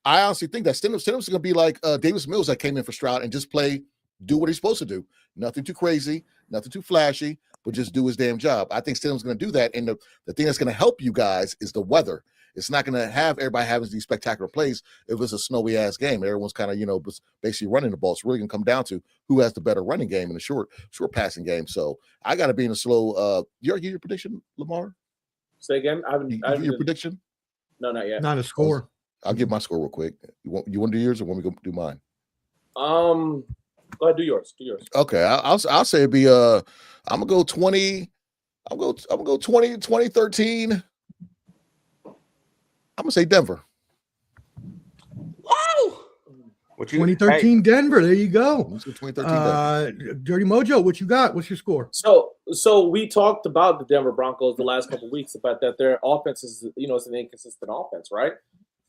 I honestly think that Stidham's going to be like Davis Mills that came in for Stroud and just do what he's supposed to do. Nothing too crazy, nothing too flashy, but just do his damn job. I think Stidham's going to do that. And the thing that's going to help you guys is the weather. It's not going to have everybody having these spectacular plays if it's a snowy ass game. Everyone's kind of, basically running the ball. It's really going to come down to who has the better running game and the short passing game. So I got to be in a slow. You already give your prediction, Lamar? Say again. I haven't your prediction? No, not yet. Not a score. I'll give my score real quick. You want to do yours or want me to do mine? Go ahead, do yours. Okay, I'll say it'd be I'm gonna go 20. I'm gonna go 2013. I'm gonna say Denver. Wow. 2013 Denver. There you go. 2013 Denver. Dirty Mojo, what you got? What's your score? So we talked about the Denver Broncos the last couple of weeks about that their offense is, it's an inconsistent offense, right?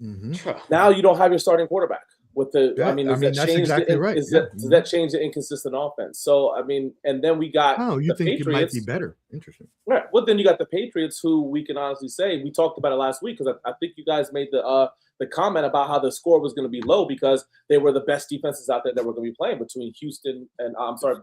Mm-hmm. Now you don't have your starting quarterback with the. Yeah, that's exactly right. Does that change the inconsistent offense? So and then we got. Oh, you think Patriots. it might be better? Interesting. Right. Well, then you got the Patriots, who we can honestly say we talked about it last week because I think you guys made the comment about how the score was going to be low because they were the best defenses out there that were going to be playing between Houston and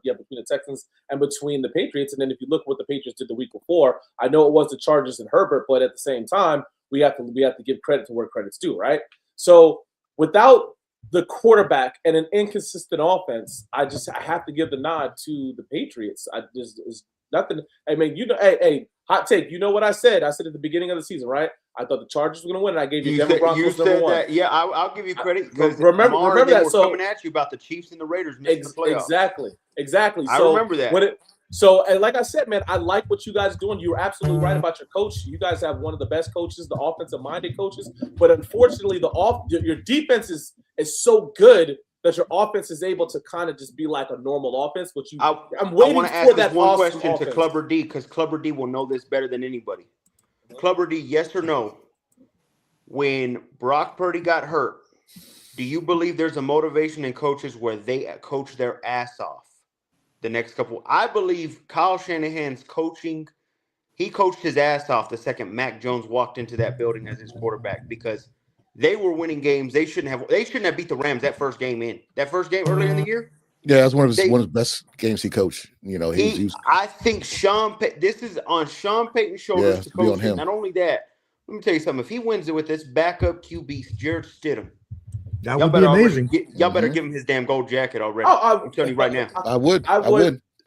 between the Texans and between the Patriots. And then if you look at what the Patriots did the week before, I know it was the Chargers and Herbert, but at the same time, we have to give credit to where credit's due, right? So without the quarterback and an inconsistent offense, I have to give the nod to the Patriots. It's nothing. I mean, hey, hot take. You know what I said? I said at the beginning of the season, right? I thought the Chargers were going to win, and I gave you Denver Broncos number one. That, yeah, I'll give you credit because remember that. So coming at you about the Chiefs and the Raiders missing the playoffs. Exactly. I remember that. And like I said, man, I like what you guys are doing. You're absolutely right about your coach. You guys have one of the best coaches, the offensive-minded coaches. But unfortunately, your defense is so good that your offense is able to kind of just be like a normal offense. Which I'm I waiting want to ask for this that one awesome question to offense. Clubber D, because Clubber D will know this better than anybody. Clubber D, yes or no? When Brock Purdy got hurt, do you believe there's a motivation in coaches where they coach their ass off the next couple? I believe Kyle Shanahan's coaching, he coached his ass off the second Mac Jones walked into that building as his quarterback, because they were winning games. They shouldn't have beat the Rams that first game earlier in the year. Yeah, that's one of his best games he coached. You know, he was I think this is on Sean Payton's shoulders to coach him. Not only that, let me tell you something. If he wins it with this backup QB, Jared Stidham, that would be amazing. Y'all better give him his damn gold jacket already. I'm telling you right now.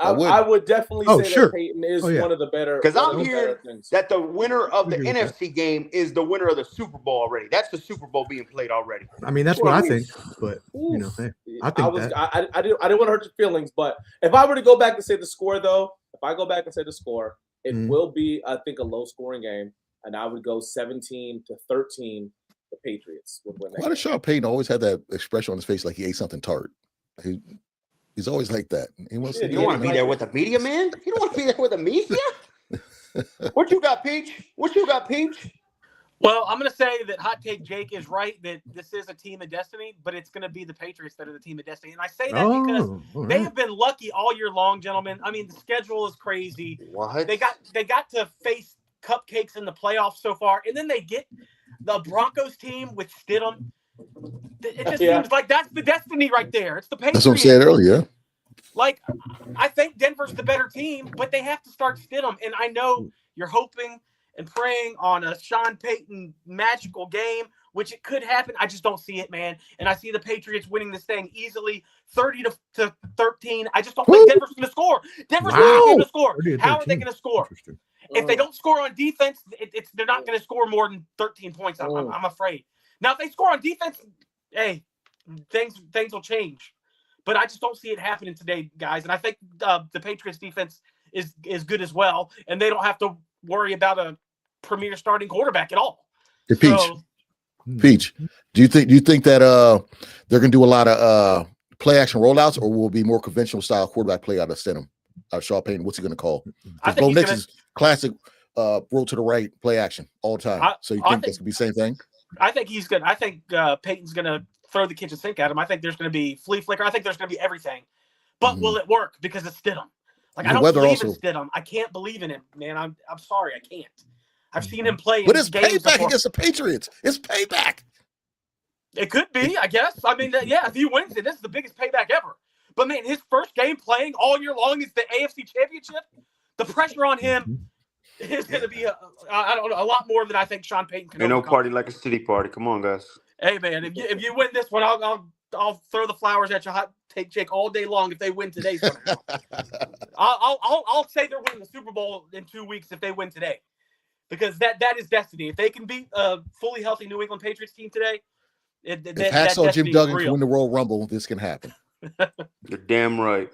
I would definitely say that Peyton is one of the better. Because I'm hearing that the winner of the NFC game is the winner of the Super Bowl already. That's the Super Bowl being played already. I mean, that's what I think. But you know, hey, I think I didn't want to hurt your feelings. But if I were to go back and say the score, though, it will be, I think, a low-scoring game, and I would go 17-13. The Patriots would win. Why does Sean Payton always have that expression on his face like he ate something tart? He's always like that. You don't want to be there with the media, man. You don't want to be there with the media. What you got, Peach? Well, I'm going to say that Hot Take Jake is right, that this is a team of destiny, but it's going to be the Patriots that are the team of destiny. And I say that because they have been lucky all year long, gentlemen. I mean, the schedule is crazy. What? They got to face cupcakes in the playoffs so far, and then they get the Broncos team with Stidham. It just seems like that's the destiny right there. It's the Patriots. That's what I'm saying earlier. Like, I think Denver's the better team, but they have to start Stidham. And I know you're hoping and praying on a Sean Payton magical game, which it could happen. I just don't see it, man. And I see the Patriots winning this thing easily, 30-13. I just don't think Denver's going to score. Denver's not going to score. How are they going to score? If they don't score on defense, they're not going to score more than 13 points. I'm afraid. Now, if they score on defense, hey, things will change. But I just don't see it happening today, guys. And I think the Patriots defense is good as well, and they don't have to worry about a premier starting quarterback at all. Peach, do you think that they're going to do a lot of play action rollouts, or will it be more conventional style quarterback play out of Stidham? Sean Payton, what's he going to call? Bo Nix is classic roll to the right play action all the time. So you think that's going to be the same thing? I think he's good. I think Peyton's going to throw the kitchen sink at him. I think there's going to be flea flicker. I think there's going to be everything. But will it work? Because it's Stidham. Like, I don't believe in Stidham. I can't believe in him, man. I'm sorry, I can't. I've seen him play. But it's payback against the Patriots. It's payback. It could be, I guess. I mean, if he wins it, this is the biggest payback ever. But man, his first game playing all year long is the AFC Championship. The pressure on him is going to be a lot more than I think Sean Payton can. Ain't no party like a city party. Come on, guys. Hey man, if you win this one, I'll throw the flowers at you, Hot Take Jake, all day long. If they win today's one, I'll say they're winning the Super Bowl in 2 weeks if they win today, because that is destiny. If they can beat a fully healthy New England Patriots team today, if Hacksaw Jim Duggan can win the Royal Rumble, this can happen. You're damn right.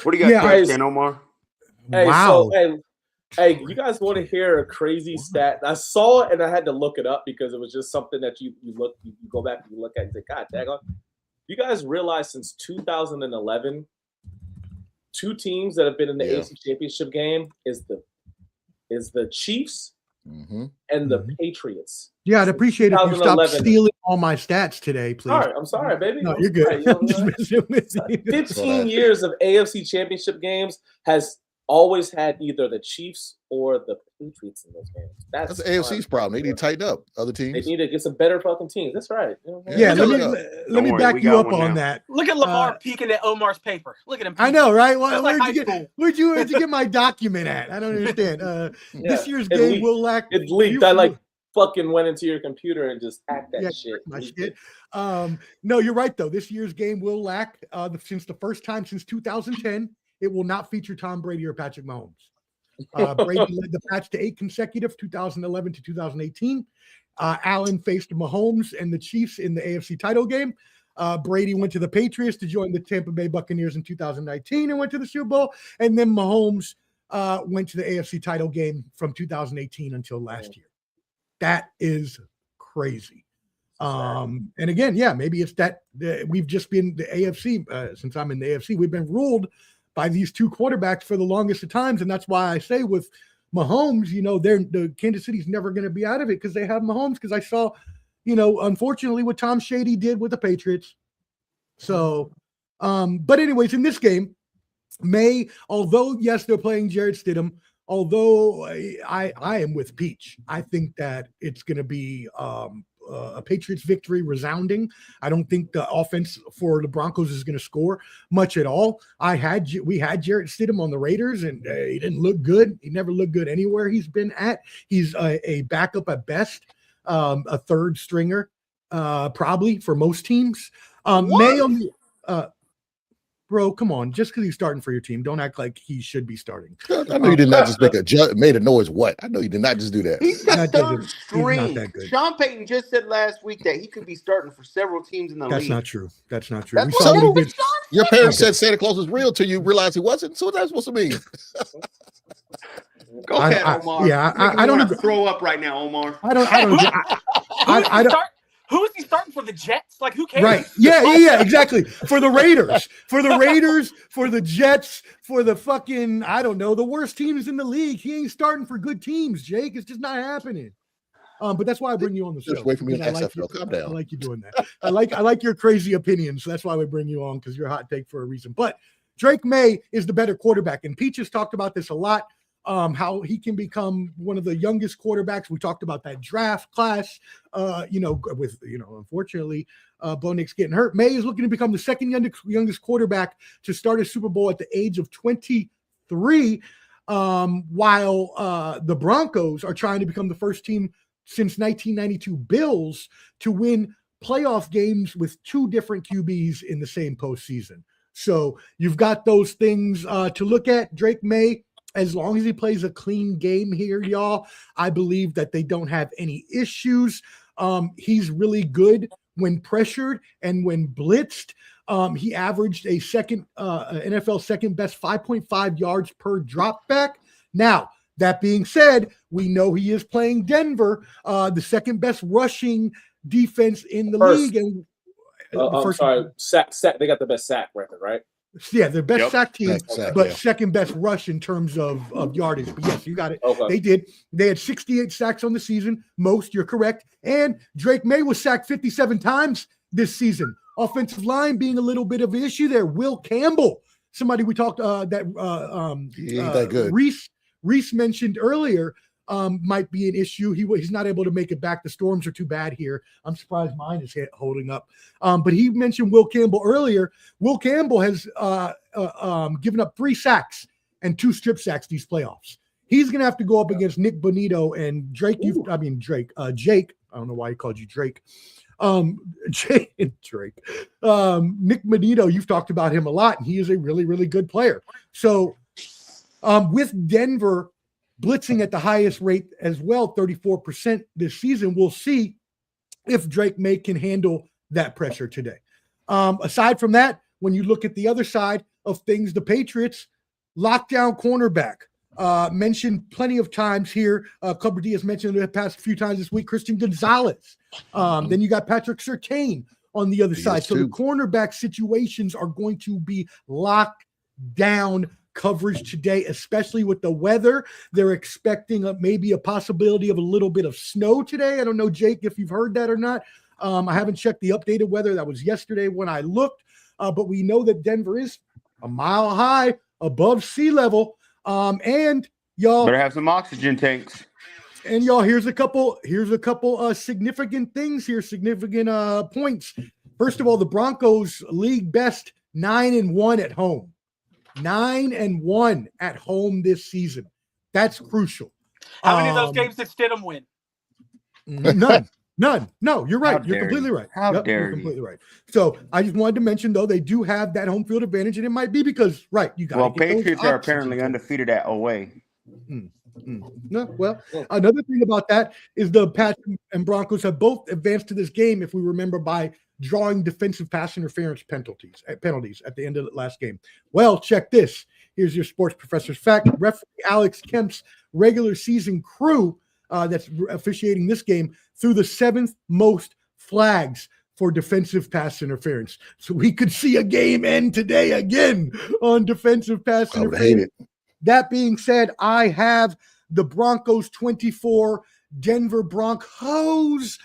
What do you got, Dan Omar? Hey, wow. So, hey, you guys want to hear a crazy stat? I saw it and I had to look it up because it was just something that you go back and you look at and say, God, daggone. You guys realize since 2011, two teams that have been in the AFC Championship game is the Chiefs and the Patriots. Yeah, I'd appreciate it if you stop stealing all my stats today, please. I'm sorry, baby. No, you're good. Right. 15 years of AFC Championship games has always had either the Chiefs or the Patriots in those games. That's the AFC's problem. They need to tighten up. Other teams. They need to get some better fucking teams. That's right. Yeah, let me back you up on that. Look at Lamar peeking at Omar's paper. Look at him. I know, right? Well, where'd you get my document at? I don't understand. This year's game will lack. It leaked. I fucking went into your computer and just hacked that shit. My shit. No, you're right though. This year's game will lack since the first time since 2010. It will not feature Tom Brady or Patrick Mahomes. Brady led the Pats to 8 consecutive 2011 to 2018. Allen faced Mahomes and the Chiefs in the AFC title game. Brady went to the Patriots to join the Tampa Bay Buccaneers in 2019 and went to the Super Bowl. And then Mahomes went to the AFC title game from 2018 until last year. That is crazy. And again, maybe it's that we've just been the AFC since I'm in the AFC. We've been ruled by these two quarterbacks for the longest of times, and that's why I say with Mahomes, the Kansas City's never going to be out of it because they have Mahomes. Because I saw, unfortunately, what Tom Shady did with the Patriots. So, but anyways, in this game, although yes, they're playing Jarrett Stidham. Although I am with Peach, I think that it's going to be a Patriots victory, resounding. I don't think the offense for the Broncos is going to score much at all. We had Jarrett Stidham on the Raiders, and he didn't look good. He never looked good anywhere he's been at. He's a backup at best, a third stringer, probably for most teams. Bro, come on. Just because he's starting for your team, don't act like he should be starting. I know you did not just made a noise. What? I know you did not just do that. He's the third string. He's not that good. Sean Payton just said last week that he could be starting for several teams in the league. That's not true. That's not true. That's what Your parents said Santa Claus was real till you realized he wasn't. So what's that supposed to mean? Go ahead, Omar. I don't throw up right now, Omar. Who is he starting for the Jets? Like, who cares? Right. Yeah, exactly. For the Raiders, for the Jets, for the fucking, I don't know, the worst teams in the league. He ain't starting for good teams, Jake. It's just not happening. But that's why I bring you on the show. Just wait for me to XFL. Calm down. I like you doing that. I like your crazy opinions. So that's why we bring you on, because you're a hot take for a reason. But Drake May is the better quarterback. And Peach has talked about this a lot. How he can become one of the youngest quarterbacks. We talked about that draft class, unfortunately, Bo Nix getting hurt. May is looking to become the second youngest quarterback to start a Super Bowl at the age of 23, while the Broncos are trying to become the first team since 1992 Bills to win playoff games with two different QBs in the same postseason. So you've got those things to look at. Drake May, as long as he plays a clean game here, y'all, I believe that they don't have any issues. He's really good when pressured and when blitzed. He averaged a NFL second best 5.5 yards per drop back. Now, that being said, we know he is playing Denver, the second best rushing defense in the league. And sack. They got the best sack record, right? Yeah, their best sack team, but yeah. second best rush in terms of yardage. But yes, you got it. Okay. They did. They had 68 sacks on the season. Most, you're correct. And Drake May was sacked 57 times this season. Offensive line being a little bit of an issue there. Will Campbell, somebody we talked he ain't that good. Reese mentioned earlier, might be an issue. He's not able to make it back. The storms are too bad here. I'm surprised mine is holding up. But he mentioned Will Campbell earlier. Will Campbell has given up 3 sacks and 2 strip sacks these playoffs. He's going to have to go up against Nick Bonito and Drake. Jake. I don't know why he called you Drake. Jake and Drake. Nick Bonito, you've talked about him a lot, and he is a really, really good player. So with Denver blitzing at the highest rate as well, 34% this season, we'll see if Drake May can handle that pressure today. Aside from that, when you look at the other side of things, the Patriots lockdown cornerback mentioned plenty of times here. Clubber D has mentioned it the past few times this week, Christian Gonzalez. Then you got Patrick Surtain on the other side. So the cornerback situations are going to be locked down coverage today, especially with the weather. They're expecting maybe a possibility of a little bit of snow today. I don't know, Jake, if you've heard that or not. I haven't checked the updated weather. That was yesterday when I looked, but we know that Denver is a mile high above sea level. And y'all better have some oxygen tanks. And y'all, here's a couple significant things here, significant points. First of all, the Broncos league best 9-1 at home. 9-1 at home this season. That's crucial. How many of those games did Stidham win? None. No, you're right. You're completely right. You're completely right. So I just wanted to mention, though, they do have that home field advantage, and it might be because, you got. Well, Patriots are apparently undefeated at away. No, well, another thing about that is the Pats and Broncos have both advanced to this game, if we remember, by drawing defensive pass interference penalties at the end of the last game. Well, check this. Here's your sports professor's fact. Referee Alex Kemp's regular season crew that's officiating this game threw the 7th most flags for defensive pass interference. So we could see a game end today again on defensive pass I would interference. hate it. That being said, I have the Broncos 24, Denver Broncos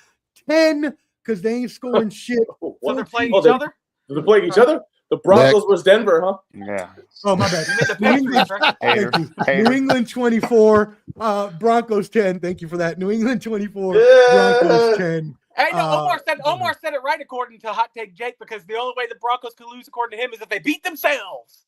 10, because they ain't scoring shit. So they're playing each other? They're playing each other? The Broncos versus Denver, huh? Yeah. Oh, my bad. You mean the Patriots, right? Thank you. New England 24, Broncos 10. Thank you for that. New England 24, Broncos 10. Hey, no, Omar said it right according to Hot Take Jake, because the only way the Broncos can lose according to him is if they beat themselves.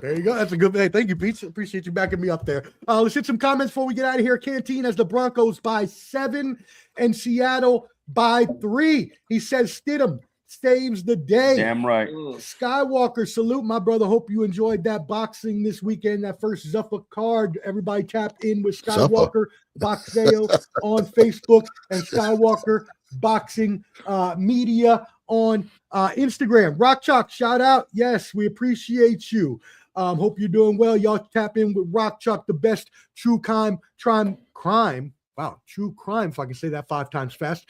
There you go. That's a good day. Thank you, Pete. Appreciate you backing me up there. Let's hit some comments before we get out of here. Canteen has the Broncos by 7 and Seattle by 3. He says Stidham saves the day. Damn right. Skywalker, salute, my brother. Hope you enjoyed that boxing this weekend. That first Zuffa card. Everybody tap in with Skywalker Boxeo on Facebook and Skywalker Boxing Media on Instagram. Rock Chalk, shout out. Yes, we appreciate you. Hope you're doing well. Y'all tap in with Rock Chalk, the best true crime. Wow, true crime, if I can say that 5 times fast.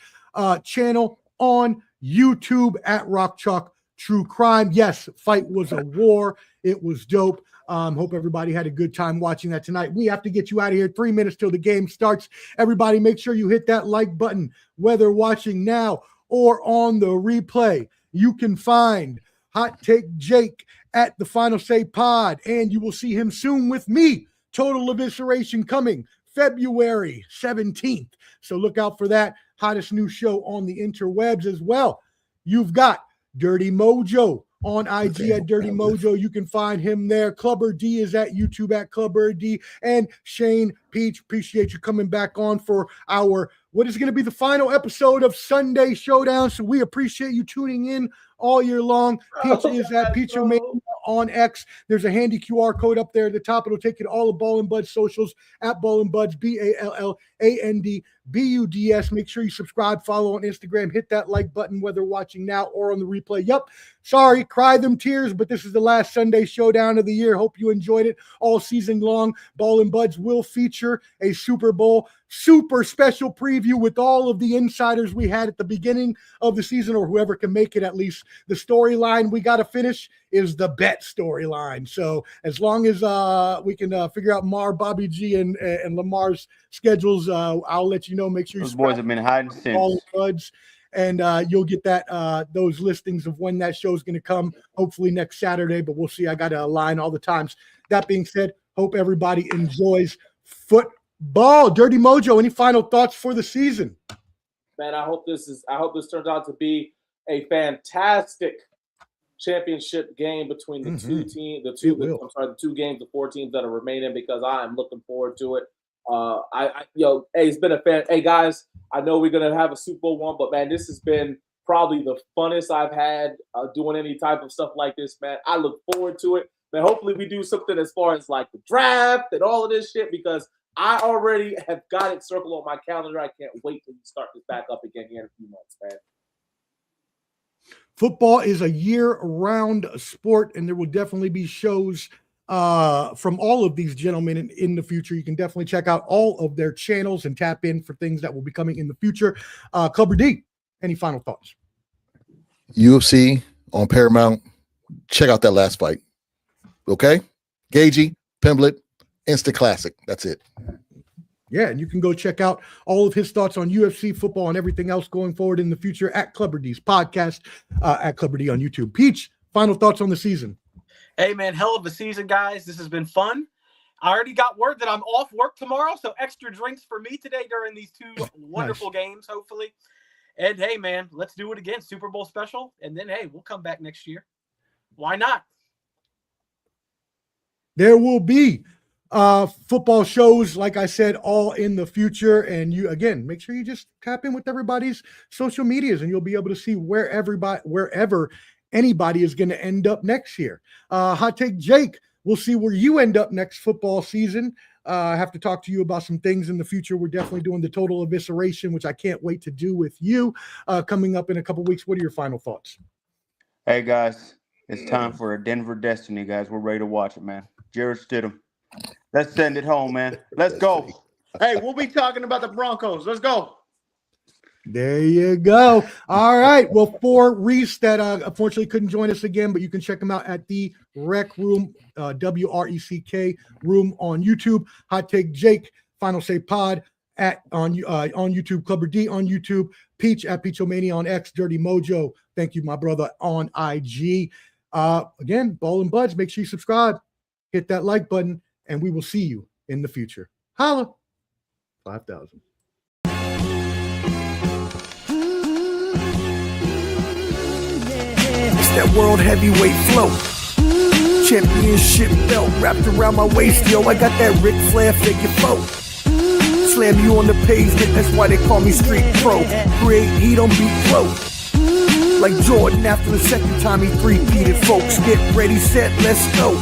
Channel on YouTube at Rock Chalk True Crime. Yes, fight was a war. It was dope. Hope everybody had a good time watching that tonight. We have to get you out of here. 3 minutes till the game starts. Everybody, make sure you hit that like button, whether watching now or on the replay. You can find Hot Take Jake at the Final Say Pod, and you will see him soon with me. Total Evisceration coming February 17th. So look out for that. Hottest new show on the interwebs as well. You've got Dirty Mojo on IG at Dirty Mojo. You can find him there. Clubber D is at YouTube at Clubber D. And Shane Peach, appreciate you coming back on for our, what is going to be the final episode of Sunday Showdown. So we appreciate you tuning in all year long. Peach is at Peachomania on X. There's a handy QR code up there at the top. It'll take you to all of Ball and Buds socials at Ball and Buds, BALLANDBUDS. Make sure you subscribe, follow on Instagram, hit that like button, whether watching now or on the replay. Yep. Sorry, cry them tears, but this is the last Sunday Showdown of the year. Hope you enjoyed it all season long. Ball and Buds will feature a Super Bowl super special preview with all of the insiders we had at the beginning of the season, or whoever can make it at least. The storyline we got to finish is the bet storyline. So as long as we can figure out Bobby G and Lamar's schedules, I'll let you know. Make sure those boys have been hiding since. All Buds, and you'll get that those listings of when that show is going to come, hopefully next Saturday, but we'll see. I got to align all the times. That being said, hope everybody enjoys football. Dirty Mojo, any final thoughts for the season? Man, I hope this turns out to be a fantastic championship game between the two teams, the two games, the 4 teams that are remaining, because I am looking forward to it. It's been a fan. Hey guys, I know we're gonna have a Super Bowl one, but man, this has been probably the funnest I've had doing any type of stuff like this, man. I look forward to it. Man, hopefully we do something as far as like the draft and all of this shit, because I already have got it circled on my calendar. I can't wait till we start this back up again here in a few months, man. Football is a year-round sport, and there will definitely be shows from all of these gentlemen in the future. You can definitely check out all of their channels and tap in for things that will be coming in the future. Clubber D, any final thoughts? UFC on Paramount. Check out that last fight. Okay? Gagey, Pimblett, instant classic. That's it. Yeah, and you can go check out all of his thoughts on UFC, football, and everything else going forward in the future at Clubber D's podcast, at Clubber D on YouTube. Peach, final thoughts on the season? Hey, man, hell of a season, guys. This has been fun. I already got word that I'm off work tomorrow, so extra drinks for me today during these 2 wonderful games, hopefully. And, hey, man, let's do it again. Super Bowl special. And then, hey, we'll come back next year. Why not? There will be football shows, like I said, all in the future. And you, again, make sure you just tap in with everybody's social medias, and you'll be able to see wherever anybody is going to end up next year. Hot Take Jake, we'll see where you end up next football season. I have to talk to you about some things in the future. We're definitely doing the Total Evisceration, which I can't wait to do with you coming up in a couple weeks. What are your final thoughts? Hey, guys, it's time for a Denver Destiny, guys. We're ready to watch it, man. Jared Stidham. Let's send it home, man. Let's go. Hey, we'll be talking about the Broncos. Let's go. There you go. All right. Well, for Reese that unfortunately couldn't join us again, but you can check him out at the Rec Room, WRECK Room on YouTube. Hot Take Jake, Final Say Pod on YouTube. Clubber D on YouTube. Peach at Peachomania on X. Dirty Mojo. Thank you, my brother, on IG. Again, Ball and Buds. Make sure you subscribe, hit that like button, and we will see you in the future. Holla. 5,000. It's that world heavyweight flow. Championship belt wrapped around my waist, yo. I got that Ric Flair figure foe. Slam you on the pavement, that's why they call me Street Pro. Create heat on beat flow. Like Jordan after the second time he three-peated, folks. Get ready, set, let's go.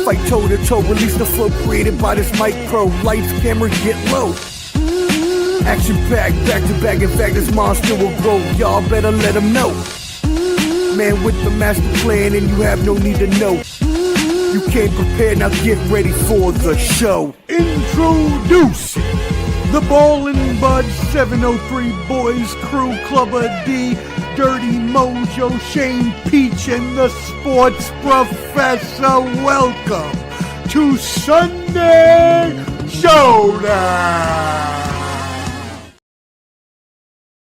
Fight toe to toe, release the flow created by this micro. Lights, camera, get low. Action packed, back to back. In fact, this monster will grow. Y'all better let him know. Man with the master plan, and you have no need to know. You came prepared, now get ready for the show. Introduce the Ball and Bud 703 Boys Crew, Clubber D, Dirty Mojo, Shane Peach, and the Sports Professor. Welcome to Sunday Showdown.